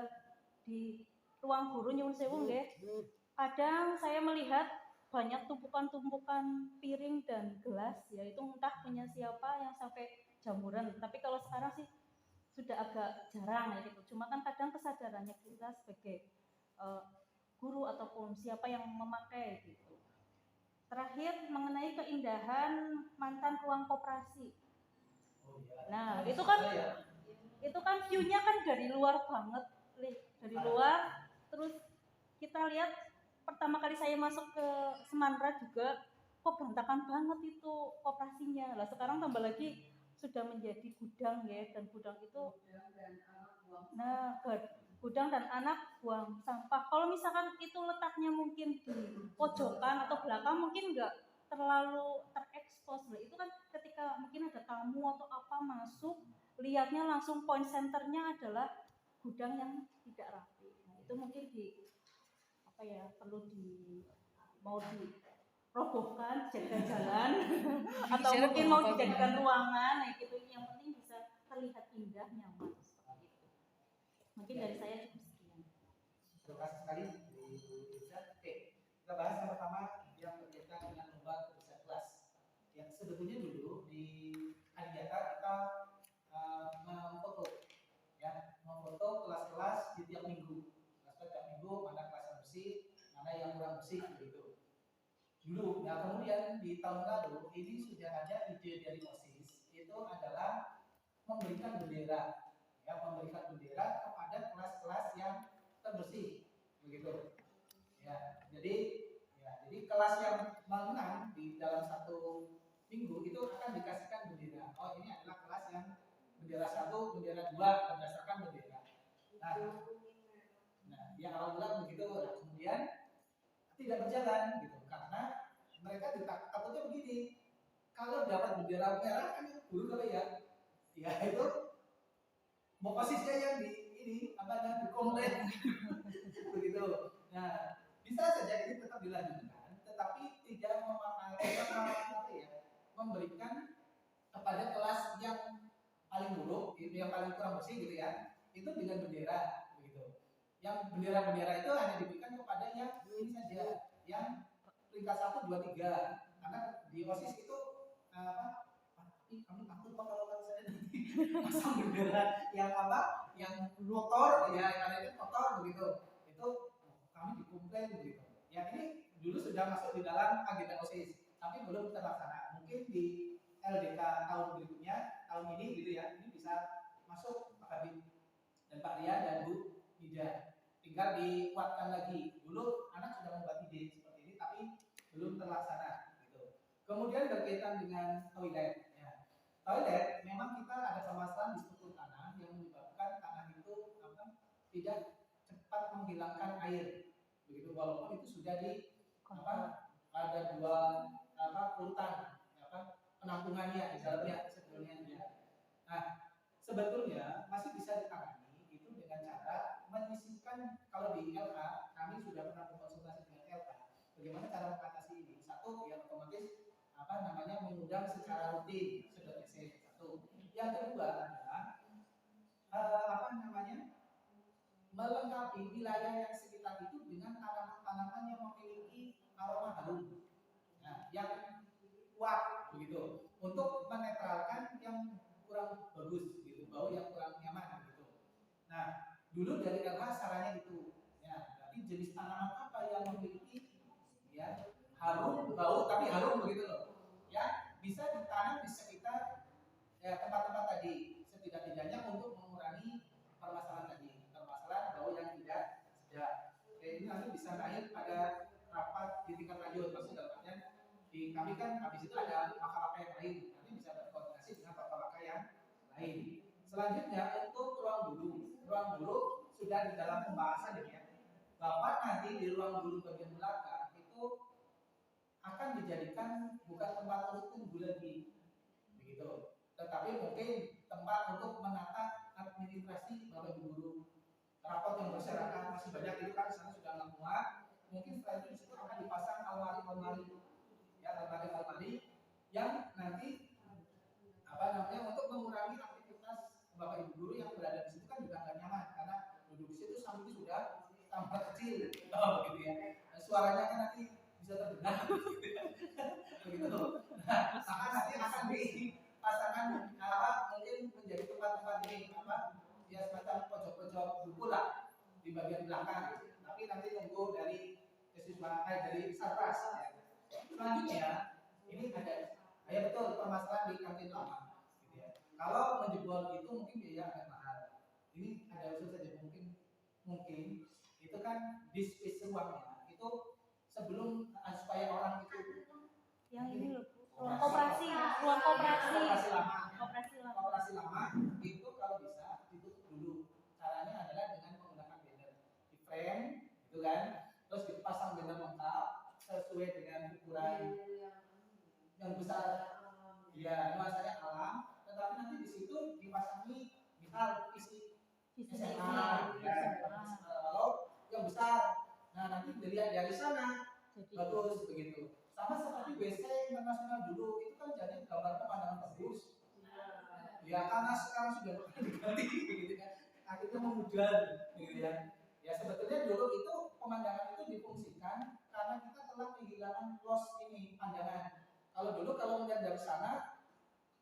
di ruang guru nyuwun sewu nggih. Kadang saya melihat banyak tumpukan-tumpukan piring dan gelas, ya itu entah punya siapa yang sampai jamuran. Tapi kalau sekarang sih sudah agak jarang ya gitu. Cuma kan kadang kesadarannya kita sebagai guru ataupun siapa yang memakai gitu. Terakhir mengenai keindahan mantan ruang koperasi. Nah, itu kan view-nya kan dari luar banget, dari luar. Terus kita lihat pertama kali saya masuk ke Semandra juga kok berantakan banget itu koperasinya. Lah sekarang tambah lagi sudah menjadi gudang ya, dan gudang itu gudang dan anak buang sampah. Kalau misalkan itu letaknya mungkin di pojokan atau belakang mungkin enggak terlalu terekspos. Itu kan ketika mungkin ada tamu atau apa masuk, lihatnya langsung point centernya adalah gudang yang tidak rapi. Nah, itu mungkin perlu dirobohkan, dijadikan jalan atau mungkin mau dijadikan ruangan, gitu. Yang penting bisa terlihat indah, nyaman. Mungkin dari saya cukup sekian. Terima kasih sekali Bu Iza. Oke, kita bahas yang pertama yang berkaitan dengan lomba kebersihan kelas. Yang sebetulnya dulu di Adiata kita memfoto, ya, memfoto kelas-kelas di tiap minggu. Kelas-kelas tiap minggu mana kelas yang bersih, mana yang kurang bersih begitu. Dulu, nah kemudian di tahun lalu ini sudah ada ide dari OSIS itu adalah memberikan bendera, ya, memberikan bendera kepada kelas-kelas yang terbersih begitu, ya. Jadi kelas yang menang di dalam satu minggu itu akan dikasihkan bendera. Oh, ini adalah kelas yang bendera 1, bendera 2 berdasarkan bendera. Nah, yang alhamdulillah begitu. Nah, kemudian tidak berjalan gitu karena mereka takutnya begini, kalau dapat bendera merah kan dulu kalau ya itu posisinya yang di ini apa namanya dikomplain begitu. Nah, bisa saja ini tetap dilanjutkan, tetapi tidak memberikan kepada kelas yang paling buruk, yang paling kurang bersih gitu ya, itu dengan bendera begitu. Yang bendera-bendera itu hanya diberikan kepada yang ini saja, yang peringkat 1, 2, 3. Karena di OSIS itu tapi kami takut Pak kalau saya nanti pasang bendera yang apa, yang motor ya, karena itu motor begitu. Itu kami dikomplain begitu. Ya ini dulu sudah masuk di dalam agenda OSIS, tapi belum terlaksana. Mungkin di LDK tahun berikutnya, tahun ini gitu ya, ini bisa masuk Pak Habib dan Pak Ria dan Bu Ida. Tinggal dikuatkan lagi. Dulu anak sudah membuat ide seperti ini, tapi belum terlaksana. Gitu. Kemudian berkaitan dengan toilet. Ya. Toilet, memang kita ada permasalahan di struktur tanah yang menyebabkan tanah itu tidak cepat menghilangkan air. Begitu, walaupun itu sudah di ada 2 urutan penampungannya di dalamnya sebetulnya. Ya. Nah, sebetulnya masih bisa ditangani itu dengan cara menyisihkan. Kalau di LK kami sudah pernah berkonsultasi dengan LK bagaimana cara mengatasi ini. Satu, ya otomatis mengundang secara rutin sudah satu. Yang kedua adalah melengkapi wilayah yang sekitar itu dengan tanaman-tanaman yang memiliki aroma harum, nah, yang kuat begitu, untuk menetralkan yang kurang bagus gitu, bau yang kurang nyaman gitu. Nah, dulu dari LH sarannya itu, ya, berarti jenis tanaman apa yang memiliki ya harum, bau tapi harum begitu loh, ya, bisa ditanam di sekitar ya tempat-tempat tadi, setidak-tidaknya untuk mengurangi permasalahan tadi, permasalahan bau yang tidak sedap. Ini nanti bisa naik pada rapat di tingkat lanjut, maksud dalam artian di kami kan habis itu ada pakar-pakar yang lain, nanti bisa berkoordinasi dengan pakar-pakar yang lain. Selanjutnya untuk ruang guru sudah di dalam pembahasan ya. Bapak nanti di ruang guru bagian belakang itu akan dijadikan bukan tempat untuk tunggu lagi, begitu. Tetapi mungkin tempat untuk menata administrasi bapak ibu guru, rapot yang berserakan masih banyak itu kan sana sudah muat. Mungkin setelah itu disitu akan dipasang almari-almari, ya almari-almari yang nanti untuk mengurangi aktivitas bapak ibu guru yang berada di situ kan juga nggak nyaman karena duduk di situ sampingnya sudah tampak kecil, begitu ya. Dan suaranya kan nanti bisa terdengar, begitu. Nah, nanti akan dipasangkan mungkin menjadi tempat-tempat ini ya semacam pojok-pojok buku lah di bagian belakang. Tapi nanti tunggu dari dari Sarpras. Ya. Selanjutnya ini ada ya betul permasalahan di kantin lama. Gitu ya. Kalau menjebol itu mungkin biaya agak mahal. Ini ada usul saja mungkin itu kan di space ruangnya itu sebelum supaya orang itu yang ini loh ruang koperasi lama itu kalau bisa ditutup dulu. Caranya adalah dengan menggunakan banner di frame gitu kan, terus dipasang banner lengkap sesuai dengan ukuran yang besar ya, nuansanya alam, tetapi nanti di situ dipasangi misal isi SMA ya, kalau yang besar, nah nanti dilihat dari sana bagus begitu. Sama seperti WC internasional dulu itu kan jadi gambar pemandangan bagus. Ya karena sekarang sudah diganti begitu kan. akhirnya memudar gitu ya. Ya sebetulnya dulu itu pemandangan itu difungsikan karena kita telah kehilangan loss ini pandangan. Kalau dulu kalau melihat dari sana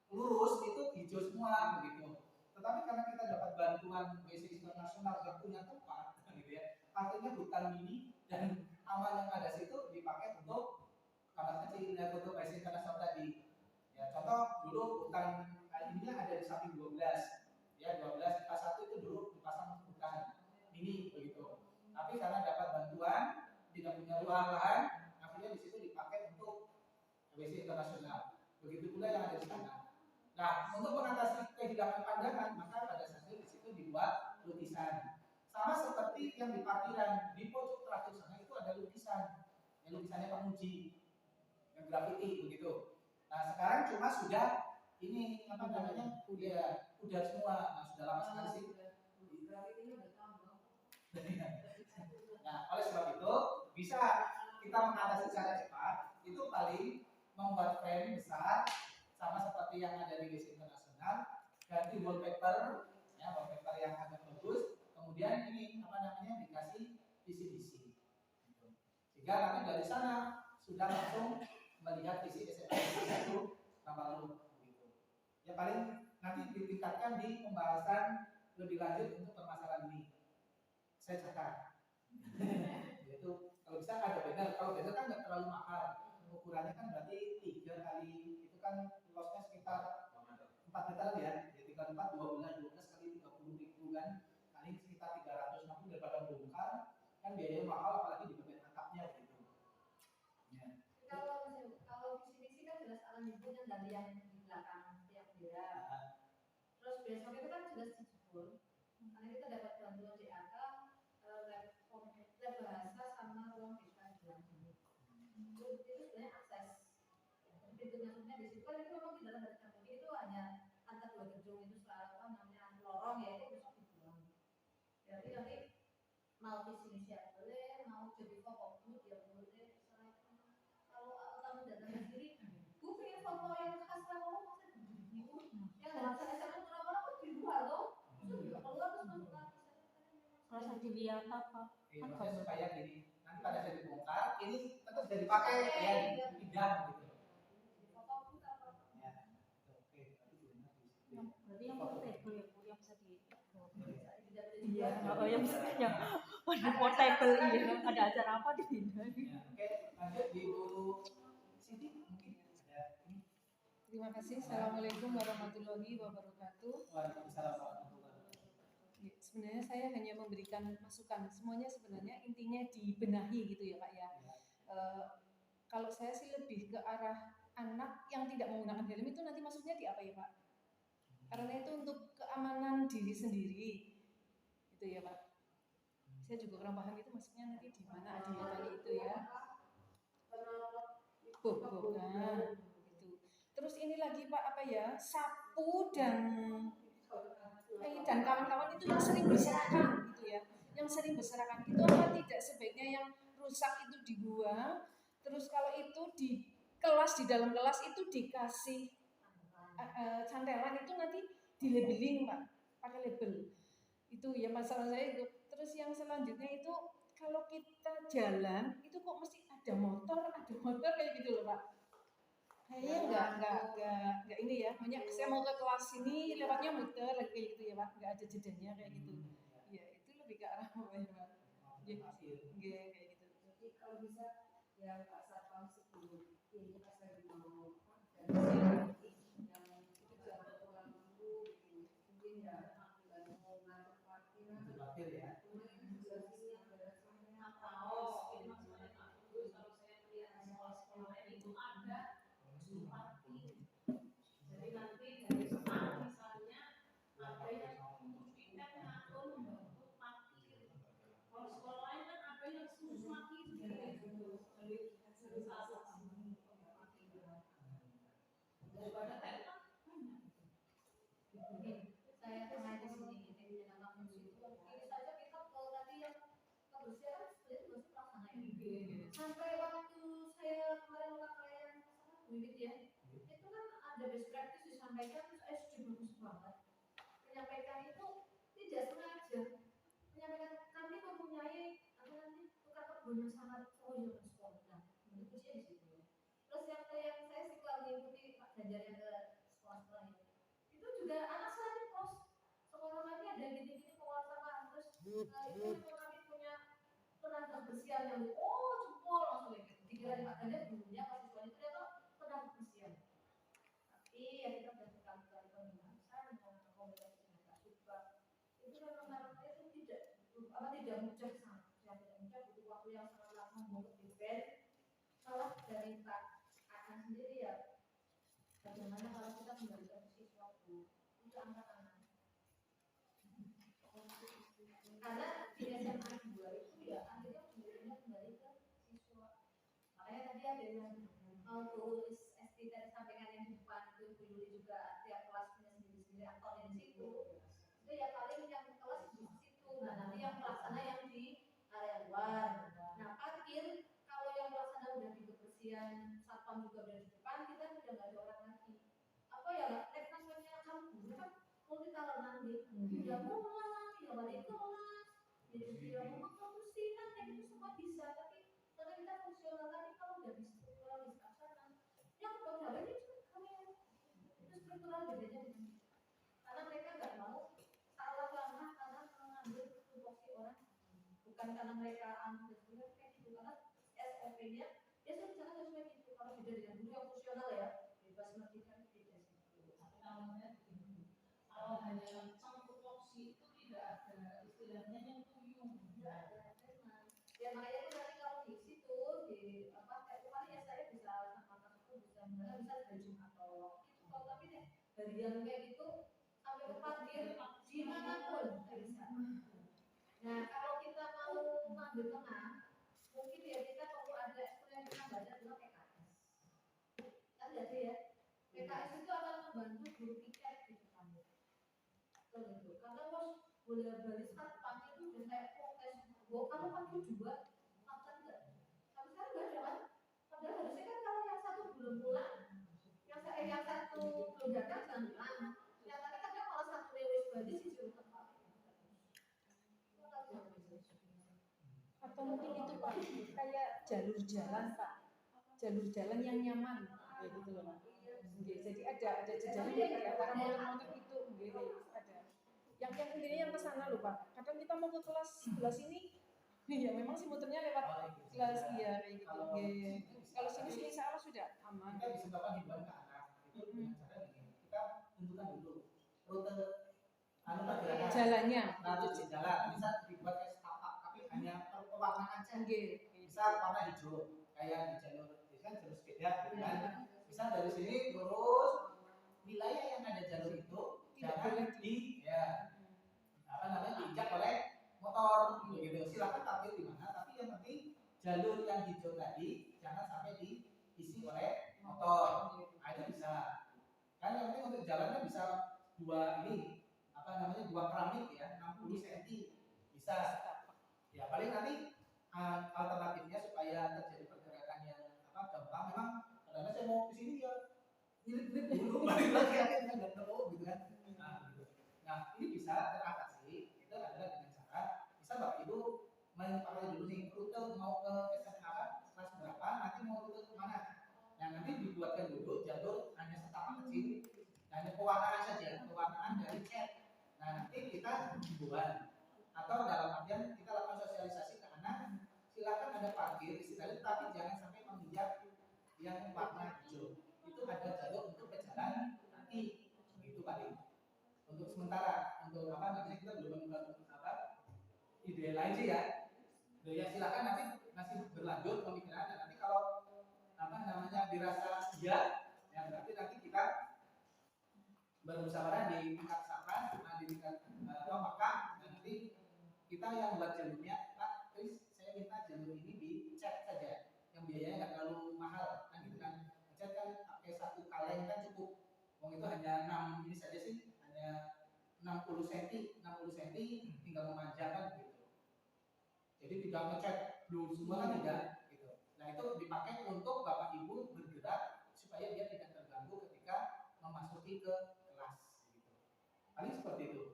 lurus itu hijau semua begitu. Tetapi karena kita dapat bantuan WC internasional yang punya tempat gitu ya, akhirnya hutan mini dan taman yang ada situ dipakai untuk kamar kecil dan untuk WC internasional tadi. Ya contoh dulu hutan ininya ada di samping 12 ya 12 K1 itu dulu dipasang hutan mini begitu. Tapi karena dapat bantuan tidak punya ruang lahan, akhirnya di situ dipakai untuk WC internasional. Begitu pula yang ada di sana. Nah, untuk mengatasi kehilangan pandangan, maka pada saat itu di situ dibuat lukisan. Sama seperti yang di parkiran, di pojok terakhir sana itu ada lukisan. Yang lukisannya Pak Muji, yang grafiti begitu. Nah, sekarang cuma sudah ini apa namanya? Udah semua. Nah, sudah lama sekali sih. Nah, oleh sebab itu bisa kita mengatasi secara cepat itu paling membuat frame besar sama seperti yang ada di WC internasional, ganti wallpaper ya, wallpaper yang agak bagus, kemudian ini apa namanya dikasih visi-visi gitu. Sehingga nanti dari sana sudah langsung melihat visi SMA 1 sama lalu gitu. Ya paling nanti ditingkatkan di pembahasan lebih lanjut untuk permasalahan ini. Saya catat. Yaitu kalau bisa ada banner, kalau banner kan nggak terlalu mahal, ukurannya kan berarti 3 kali itu kan luasnya sekitar 4 meter ya, jadi 34 12 kali 30.000 kan, kali sekitar 360 daripada bongkar kan biayanya mahal apalagi di bagian atapnya gitu. Ya. Kalau visi-visi kan jelas akan nyebutnya dari yang di belakang setiap dia. Terus besok itu kan jelas dijebol. Karena kita dapat bantuan DAK, lab bahasa sama ruang bebas itu sebenarnya akses. Pintu masuknya di situ kan itu memang di dalam dari kampung itu hanya antar 2 gedung itu selalu apa namanya lorong ya itu bisa dibuang. Jadi nanti mau visi misi ya boleh, mau jadi foto booth ya boleh. Kalau kamu datang sendiri, bu pengen foto yang khas Lamongan masa di yang ada saya Lamongan kok di luar loh. Terus juga keluar terus masuk lagi. Rasa dilihat apa? Maksudnya supaya gini, nanti pada saat dibongkar, ini tetap bisa dipakai ya dipindah gitu. Berarti yang portable ya Bu, yang bisa di iya, oh yang portable iya, ada acara apa dipindah. Oke, lanjut di Bu Siti mungkin ada ini. Terima kasih. Assalamualaikum warahmatullahi wabarakatuh. Waalaikumsalam warahmatullahi wabarakatuh. Sebenarnya saya hanya memberikan masukan. Semuanya sebenarnya intinya dibenahi gitu ya Pak ya. Kalau saya sih lebih ke arah anak yang tidak menggunakan helm itu nanti maksudnya di apa ya Pak? Karena itu untuk keamanan diri sendiri, gitu ya Pak. Saya juga kurang paham itu maksudnya nanti di mana adiananya itu ya. Nah, gitu. Terus ini lagi Pak apa ya? Sapu dan kawan-kawan itu yang sering berserakan gitu ya. Yang sering berserakan itu apa tidak sebaiknya yang rusak itu dibuang. Terus kalau itu di kelas, di dalam kelas itu dikasih cantelan itu nanti di labeling Pak, pakai label. Itu ya masalah saya itu. Terus yang selanjutnya itu kalau kita jalan itu kok mesti ada motor kayak gitu loh Pak. Kayaknya enggak ini ya. Banyak saya mau ke kelas ini lewatnya muter lagi kayak gitu ya Pak. Enggak ada jedanya kayak gitu. Ya itu lebih ke arah apa ya Pak? Ya, kayak gitu. Jadi kalau bisa ya Pak Satpam sebelum ini pas lagi mau yang itu jangan pulang dulu gitu. Mungkin ya mau ngantuk parkir ya. Saya pernah di sini di dalam kampus itu ini saja kita kalau tadi yang kebersihan sebenarnya masih pelaksana sampai waktu saya kemarin melakukan unit ya itu kan ada best practice disampaikan saya setuju bagus banget menyampaikan itu tidak sengaja tabungan sangat sekolah. Nah, itu ujian di situ. Terus yang saya suka mengikuti Pak Ganjar yang ke sekolah-sekolah itu juga anak saya kos sekolah kami ada gini-gini penguasaan terus itu kami punya tenaga bersihan yang jempol langsung gitu. Dikira Pak Ganjar dulunya pas siswa itu dia tuh tenaga bersihan. Tapi ya kita udah berkali-kali pembahasan komunitas tenaga suka itu memang karena itu tidak mudah sama tidak mudah butuh waktu yang sangat lama untuk dibel malah dari Pak Akan sendiri ya bagaimana kalau kita memberikan sesuatu itu anak-anak karena di SMA 2 itu ya akhirnya ujungnya kembali ke siswa makanya tadi ada yang tulis ST tadi sampaikan yang di depan itu Bu Yuli juga tiap kelas punya sendiri-sendiri akunnya di situ itu ya paling yang kelas di situ nah nanti yang pelaksana yang di area luar nah parkir kalau yang pelaksana udah di kebersihan satpam juga udah di depan kita udah nggak ada orang lagi apa ya teknologinya kamu guru kan multi talentan gitu dia mulai dia balik kelas dia mau kebersihan kayak gitu semua bisa tapi karena kita fungsional tadi kalau udah di struktural di sana yang pegawai itu kami itu struktural bedanya dengan karena mereka nggak mau salah langkah karena mengambil tupoksi orang bukan karena mereka anu dan sebagainya kayak gitu karena SOP-nya dia secara sesuai gitu kalau beda dengan guru yang fungsional ya bebas merdeka itu beda sih kalau hanya langsung tupoksi itu tidak ada istilahnya yang tuyung tidak ada memang ya makanya itu nanti kalau di situ di apa kayak kemarin ya saya bisa sama kakakku bisa dari Jumat atau gitu kalau tapi deh dari yang kayak gitu sampai ke parkir dimanapun nggak bisa nah kalau kita mau ngambil tengah mungkin ya kita perlu ada yang kita baca adalah PKS kan jadi ya PKS itu akan membantu guru piket gitu kan gitu karena bos boleh balik satpam itu udah kayak protes kalau pagi juga makan enggak tapi sekarang enggak ada kan padahal harusnya kan kalau yang satu belum pulang yang satu belum datang jangan pulang nyatanya kan dia malah satu lewis balik sih suruh tempat atau mungkin itu Pak kayak jalur jalan Pak jalur jalan yang nyaman kayak gitu loh Pak jadi ada jejaring ya para motor itu ada yang intinya yang kesana loh Pak kadang kita mau ke kelas sebelah sini ya memang sih muternya lewat kelas ya kayak gitu kalau sini salah sudah aman kita bisa bapak himbauan ke anak itu dengan cara begini kita tentukan dulu rute jalannya jalan bisa dibuat kayak setapak tapi hanya pewarnaan aja bisa warna hijau kayak di jalur kan jalur sepeda kan bisa dari sini terus wilayah yang ada jalur itu jangan diinjak oleh motor gitu silakan parkir di mana tapi yang penting jalur yang hijau tadi jangan sampai diisi oleh motor nah, itu bisa kan yang penting untuk jalannya bisa dua keramik ya 60 cm bisa ya paling nanti alternatifnya supaya terjadi pergerakan yang gampang memang karena saya mau ke sini ya nyelip dulu balik lagi akhirnya nggak tahu gitu kan nah ini bisa teratasi itu adalah dengan cara bisa Bapak Ibu menyepakati dulu nih rute mau ke SMA kelas berapa nanti mau rute kemana nah nanti dibuatkan dulu jalur hanya setapak kecil hanya pewarnaan saja pewarnaan dari cat nah nanti kita himbauan atau dalam artian kita lakukan sosialisasi ke anak silakan ada parkir di situ tapi jangan sampai menginjak yang warna hijau itu ada jalur untuk berjalan kaki begitu paling untuk sementara untuk kita belum menemukan ide lain sih ya silakan nanti masih berlanjut pemikiran nanti kalau dirasa ya berarti nanti kita bermusyawarah di tingkat satgas di tingkat maka nanti kita yang buat jalurnya Pak Kris saya minta jalur ini dicat saja yang biayanya nggak terlalu mahal kan gitu kan ngecat kan pakai satu kaleng kan cukup itu hanya 6 ini saja sih hanya 60 cm tinggal memanjang kan gitu jadi tidak ngecat dulu semua kan tidak gitu nah itu dipakai untuk Bapak Ibu bergerak supaya dia tidak terganggu ketika memasuki ke kelas gitu paling seperti itu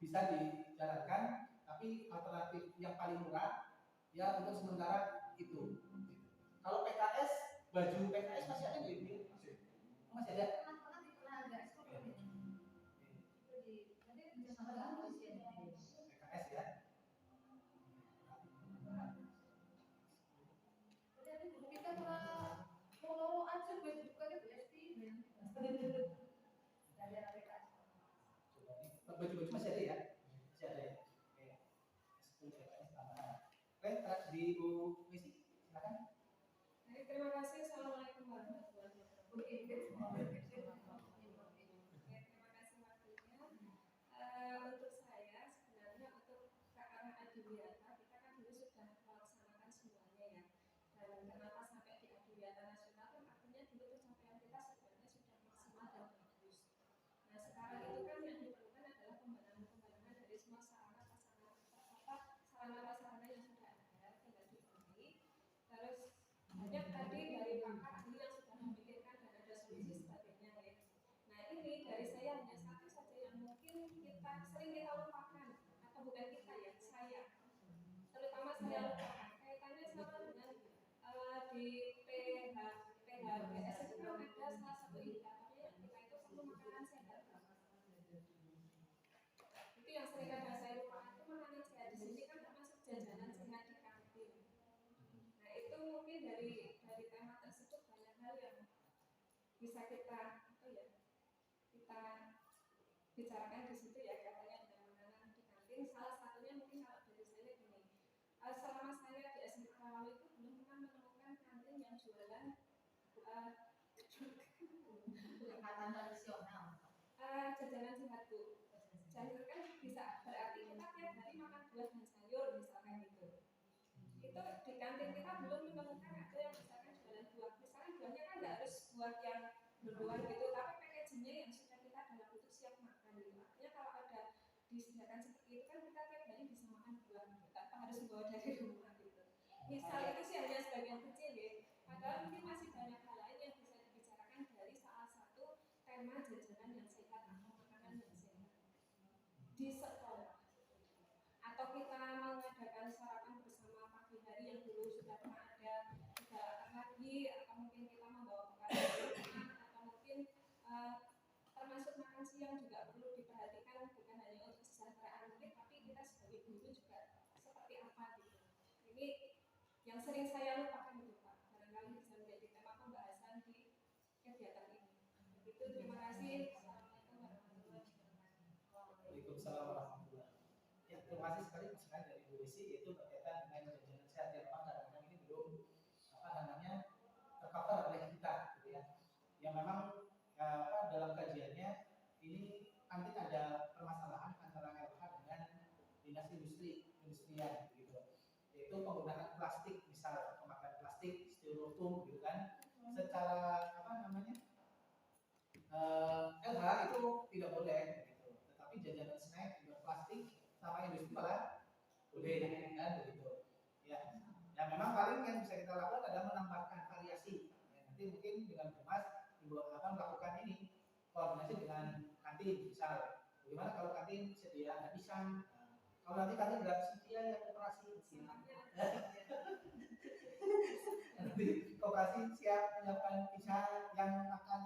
bisa dijalankan tapi alternatif yang paling murah Ya untuk sementara itu. Kalau PKS, baju PKS masih ada nggak Ibu? Masih ada. Pernah agak sekolah ya. Nanti bisa tambah usianya. PKS ya. Jadi guru kita pernah mau aja baju bukannya BSP. Ada PKS. Baju-baju masih ada ya? Masih ada ya? Oke. S10 PKS tambahan. Oke, di Bu Misi, silakan. Terima kasih. Assalamualaikum warahmatullahi wabarakatuh. Terima kasih waktunya. Untuk saya sebenarnya untuk ke arah adiwiyata kita kan dulu sudah melaksanakan semuanya ya. Dan kenapa sampai di adiwiyata nasional kan artinya dulu pencapaian kita sebenarnya sudah maksimal dan bagus. Nah sekarang itu kan yang diperlukan adalah pembenahan dari semua sarana prasarana yang sudah ada tinggal dibenahi. Terus banyak tadi dari pakar ahli yang sudah memikirkan dan ada solusi sebagainya ya. Nah ini dari saya hanya satu saja yang mungkin kita sering kita lupakan atau bukan kita ya, saya terutama saya lupakan kaitannya sama dengan di PHBS itu kan ada salah satu indikatornya kita itu perlu makanan sehat. Itu yang sering kadang saya lupakan itu makanan sehat. Di sini kan termasuk jajanan sehat di kantin. Nah itu mungkin dari tema tersebut banyak hal yang bisa kita kita bicarakan di situ ya katanya dengan makanan di kantin. Salah satunya mungkin kalau dari saya gini, selama saya di SMK Lalu itu belum pernah menemukan kantin yang jualan Pendekatan tradisional. jajanan sehat Bu. Jajanan kan bisa berarti kita tiap hari makan buah dan sayur misalkan gitu. Itu di kantin kita belum menemukan ada yang misalkan jualan buah. Misalkan buahnya kan nggak harus buah yang berbuah gitu, tapi packagingnya yang sudah kita dalam bentuk siap makan gitu. Artinya kalau ada disediakan seperti itu kan kita tiap hari bisa makan buah gitu, tanpa harus membawa dari rumah gitu. Misal itu sih hanya sebagian kecil ya. Padahal mungkin masih banyak hal lain yang bisa dibicarakan dari salah satu tema jajanan yang sehat atau makanan yang sehat di sekolah. Atau kita mengadakan sarapan bersama pagi hari yang dulu sudah pernah ada, tidak akan lagi, atau mungkin kita membawa bekal dari rumah, atau mungkin termasuk makan siang juga perlu diperhatikan bukan hanya untuk kesejahteraan murid, tapi kita sebagai guru juga seperti apa gitu. Ini yang sering saya lupakan itu Pak, barangkali bisa menjadi tema pembahasan di kegiatan ini. Begitu, terima kasih. Assalamualaikum warahmatullahi wabarakatuh. Waalaikumsalam warahmatullahi wabarakatuh. Ya, terima kasih sekali masukan dari Bu Desi, yaitu berkaitan dengan jajanan sehat yang kadang-kadang ini belum tercover oleh kita, gitu ya. Yang memang dalam kajiannya ini nanti ada permasalahan antara LH dengan dinas industrian, gitu. Yaitu penggunaan plastik, misal pemakaian plastik, styrofoam, gitu kan. Secara LH itu tidak boleh, gitu. Tetapi jajanan snack berplastik sama industri malah boleh, kan begitu. Ya, memang paling yang bisa kita lakukan adalah menambahkan variasi. Ya, nanti mungkin dengan Humas Ibu akan melakukan ini koordinasi dengan kantin, misal bagaimana kalau kantin sedia pisang. Kalau nanti kantin gratis dia yang operasi nanti koperasi siap menyiapkan pisang yang akan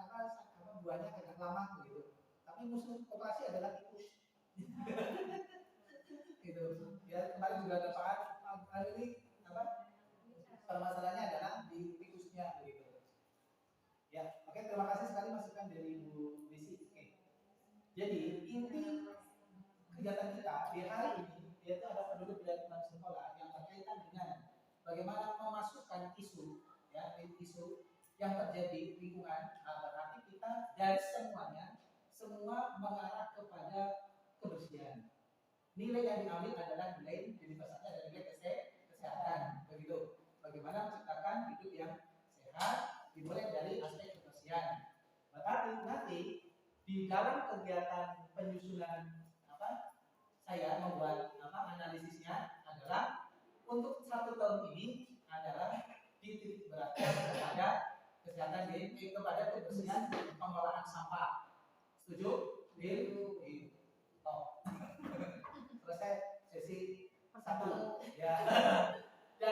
buahnya agak lama begitu. Tapi musuh koperasi adalah tikus. Gitu. Ya kemarin juga ada Pak ini permasalahannya adalah di tikusnya begitu. Ya, oke, terima kasih sekali masukan dari Bu Desi. Oke. Jadi inti kegiatan kita di hari ini yaitu ada penduduk dan teman sekolah yang berkaitan dengan bagaimana memasukkan isu yang terjadi di lingkungan. Berarti kita dari semua mengarah kepada kebersihan. Nilai yang diambil adalah nilai universalnya adalah nilai kesehatan, begitu. Bagaimana menciptakan hidup yang sehat dimulai dari aspek kebersihan. Berarti nanti di dalam kegiatan penyusunan saya membuat analisisnya adalah untuk 1 tahun ini adalah titik beratnya kepada kesehatan kepada kebersihan pengolahan sampah. Setuju? Selesai sesi 1 ya. Dan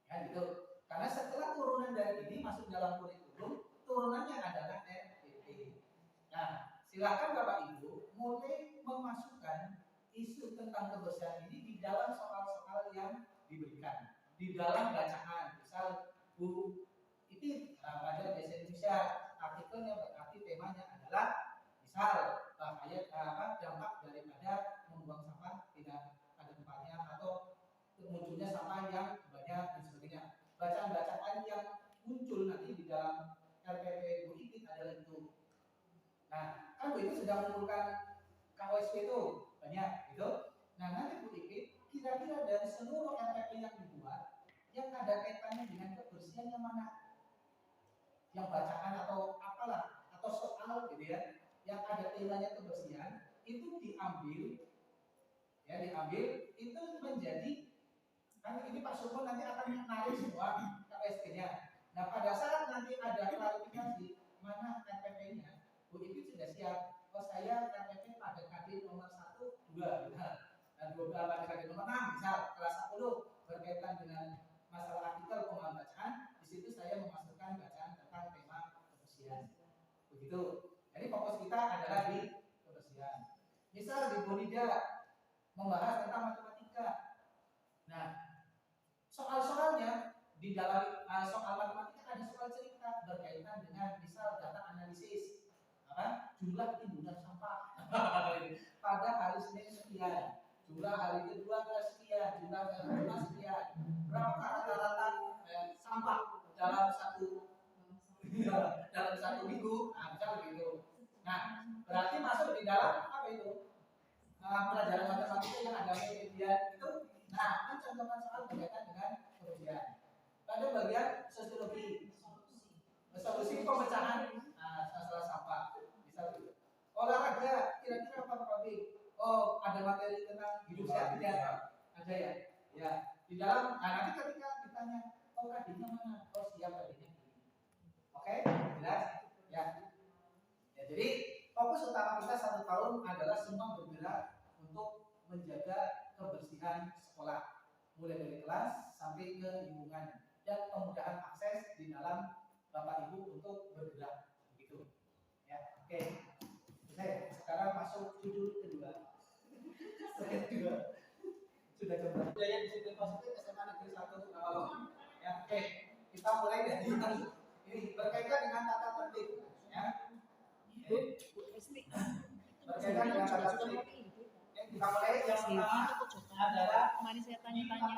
Ya gitu. Karena setelah turunan dari ini masuk dalam kurikulum, turunannya adalah RPP. Nah, silakan Bapak Ibu mulai memasukkan isu tentang kebersihan ini di dalam soal-soal yang diberikan, di dalam bacaan. Misal Bu itu pada bahasa Indonesia artikelnya berarti temanya adalah misal bahaya dampak daripada membuang sampah tidak pada tempatnya atau munculnya sampah yang banyak dan sebagainya. Bacaan-bacaan yang muncul nanti di dalam RPP Bu Ipit adalah itu. Nah, kan Bu Ipit sudah mengumpulkan KOSP itu banyak gitu. Nah, nanti Bu Ipit kira-kira dari seluruh RPP yang dibuat yang ada kaitannya dengan kebersihan yang mana? Yang bacaan atau apalah atau soal gitu ya, yang ada temanya kebersihan itu diambil itu menjadi kan ini Pak Sukmo nanti akan menarik semua KSP-nya. Nah, pada saat nanti ada klarifikasi mana RPP-nya, Bu Ipit sudah siap. Oh, saya RPP pada KD nomor 1, 2 misal. Dan 12 pada KD nomor 6 misal kelas 10 berkaitan dengan masalah artikel pengulangan bacaan. Di situ saya memasukkan bacaan tentang tema kebersihan. Begitu. Jadi fokus kita adalah di kebersihan. Misal di Bonida membahas tentang matematika. Nah, soal-soalnya di dalam soal matematika ada soal cerita berkaitan dengan misal data analisis jumlah timbunan sampah pada hari Senin sekian, jumlah hari kedua sekian, jumlah sekian, berapa rata-rata sampah dalam satu minggu, misal begitu. Nah, berarti masuk di dalam apa itu pelajaran matematika yang ada median itu. Nah, mencontohkan soal berkaitan dengan kebersihan. Pada bagian sosiologi, solusi pemecahan masalah sampah, misal itu. Olahraga, kira-kira apa topik? Oh, ada materi tentang hidup sehat tidak? Ada ya? Ya. Di dalam, nanti ketika ditanya, oh KD-nya mana? Oh siap KD-nya. Oke, jelas? Ya. Ya, jadi fokus utama kita 1 tahun adalah semua bergerak untuk menjaga kebersihan sekolah, mulai dari kelas sampai ke lingkungan dan kemudahan akses di dalam Bapak Ibu untuk bergerak, begitu. Ya, oke. Sekarang masuk judul kedua. Slide 2. Sudah coba. Budaya disiplin positif SMA Negeri 1. Ya, oke. Kita mulai dari ini berkaitan dengan tata tertib, ya. Berkaitan dengan tata tertib. Kita mulai yang pertama adalah kemarin saya tanya-tanya.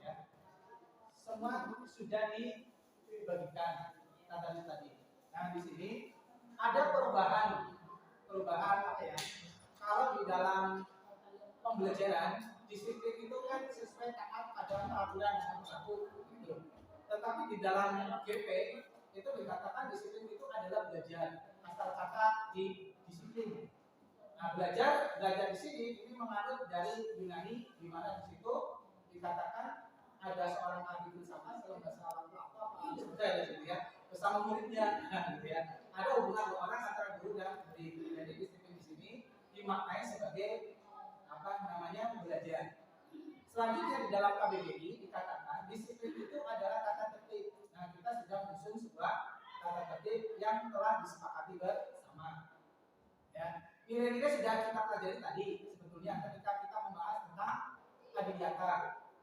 Ya. Semua sudah dibagikan tata tertib tadi. Nah, di sini ada perubahan apa ya? Kalau di dalam pembelajaran disiplin itu kan sesuai taat pada peraturan satu gitu. Tetapi di dalam GP itu dikatakan disiplin itu adalah belajar asal kata di disiplin. Nah, belajar di sini ini menganut dari Yunani, di mana di situ dikatakan ada seorang ahli filsafat kalau nggak salah apa gitu ya, bersama muridnya, gitu ya. Ada hubungan dua orang antara guru dan murid. Jadi disiplin di sini dimaknai sebagai belajar. Selanjutnya di dalam KBBI dikatakan disiplin itu adalah tata tertib. Nah, kita sudah menyusun sebuah tata tertib yang telah disepakati bersama. Ya, nilai-nilai sudah kita pelajari tadi sebetulnya ketika kita membahas tentang Adiwiyata,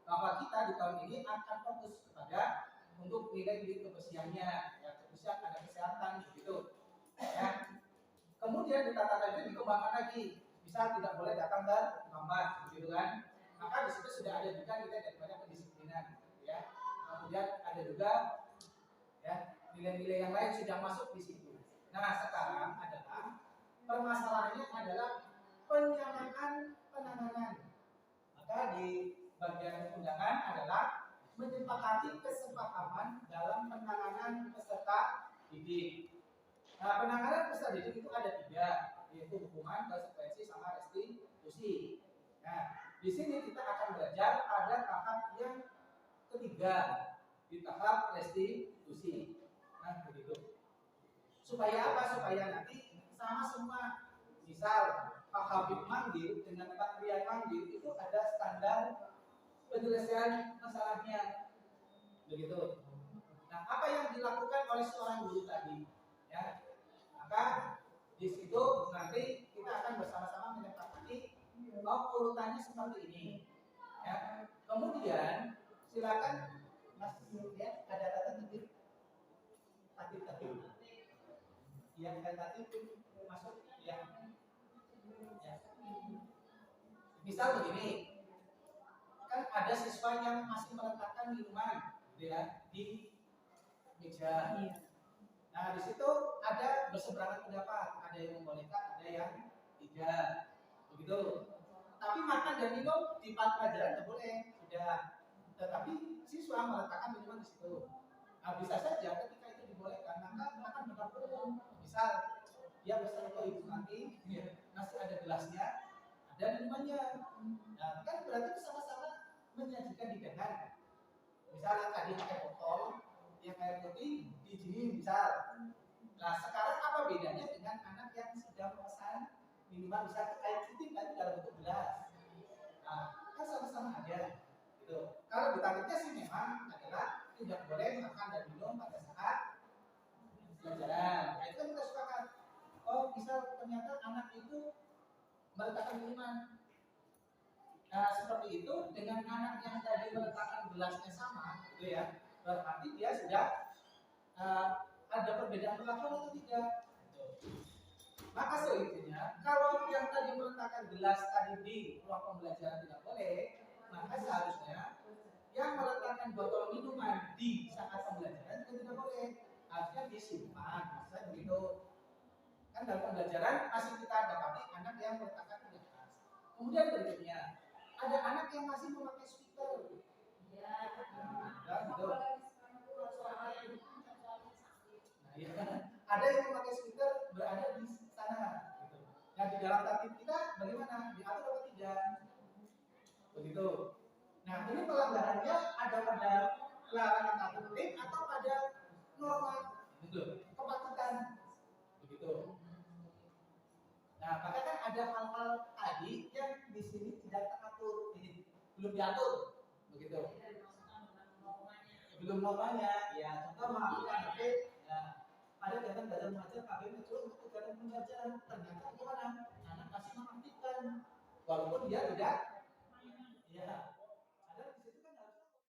bahwa kita di tahun ini akan fokus kepada untuk nilai-nilai kebersihannya, ya, kebersihan ada kesehatan begitu. Ya. Kemudian di tata tertib dikembangkan lagi, misal tidak boleh datang terlambat, begitu kan? Maka di situ sudah ada juga nilai daripada kedisiplinan, ya. Kemudian ada juga ya nilai-nilai yang lain sudah masuk di situ. Nah, sekarang adalah permasalahannya adalah penyamaan penanganan. Maka di bagian undangan adalah menyepakati kesepahaman dalam penanganan peserta didik. Nah, penanganan peserta didik itu ada 3, yaitu hukuman, konsekuensi, sama restitusi. Nah, di sini kita akan belajar pada tahap yang ketiga, di tahap restitusi. Nah, begitu. Supaya apa? Supaya nanti sama semua. Misal Pak Habib manggil dengan Pak Rian manggil itu ada standar penyelesaian masalahnya. Begitu. Nah, apa yang dilakukan oleh seorang guru tadi? Ya, maka di situ nanti kita akan bersama-sama menyepakati urutannya seperti ini. Ya. Kemudian silakan Mas ya, ada kata tadi yang tadi masuk ya. Misal begini, kan ada siswa yang masih meletakkan minuman gitu ya di meja. Nah, di situ ada berseberangan pendapat, ada yang membolehkan, ada yang tidak. Begitu. Tapi makan dan minum di pelajaran tidak boleh, tidak. Tetapi siswa meletakkan minuman di situ. Nah, bisa saja ketika itu dibolehkan, maka makan benar umum. Misal dia pesan ke ibu nanti, masih ada gelasnya, ada minumannya. Nah, kan berarti sama-sama menyajikan hidangan. Misalnya tadi pakai botol, yang air putih diizinin misal. Nah, sekarang apa bedanya dengan anak yang sudah memesan minuman bisa air putih tapi dalam bentuk gelas? Nah, kan sama-sama ada. Gitu. Kalau ditariknya sih memang adalah tidak boleh makan dan minum pada saat pelajaran. Nah, itu kan kita sepakat. Oh, misal ternyata anak itu meletakkan minuman. Nah, seperti itu dengan anak yang tadi meletakkan gelasnya sama, gitu ya. Berarti dia sudah ada perbedaan perlakuan atau tidak. Maka selanjutnya, kalau yang tadi meletakkan gelas tadi di ruang pembelajaran tidak boleh, maka seharusnya yang meletakkan botol minuman di saat pembelajaran juga tidak boleh. Harusnya disimpan, misalnya begitu. Kan dalam pembelajaran masih kita dapati anak yang meletakkan di gelas. Kemudian berikutnya, ada anak yang masih memakai speaker. Ya, gitu. Ya, ada yang memakai speaker berada di sana gitu. Nah, di dalam tertib kita bagaimana? Diatur atau tidak? Begitu. Nah, ini pelanggarannya ada pada larangan tertib atau pada norma gitu. Kepatutan. Begitu. Nah, maka kan ada hal-hal tadi yang di sini tidak teratur, ini belum diatur. Begitu. Belum normanya. Ya, contoh mengaturkan HP. Ada kegiatan belajar mengajar KB muncul untuk kegiatan pembelajaran, ternyata gimana? Anak masih mengaktifkan walaupun dia tidak ya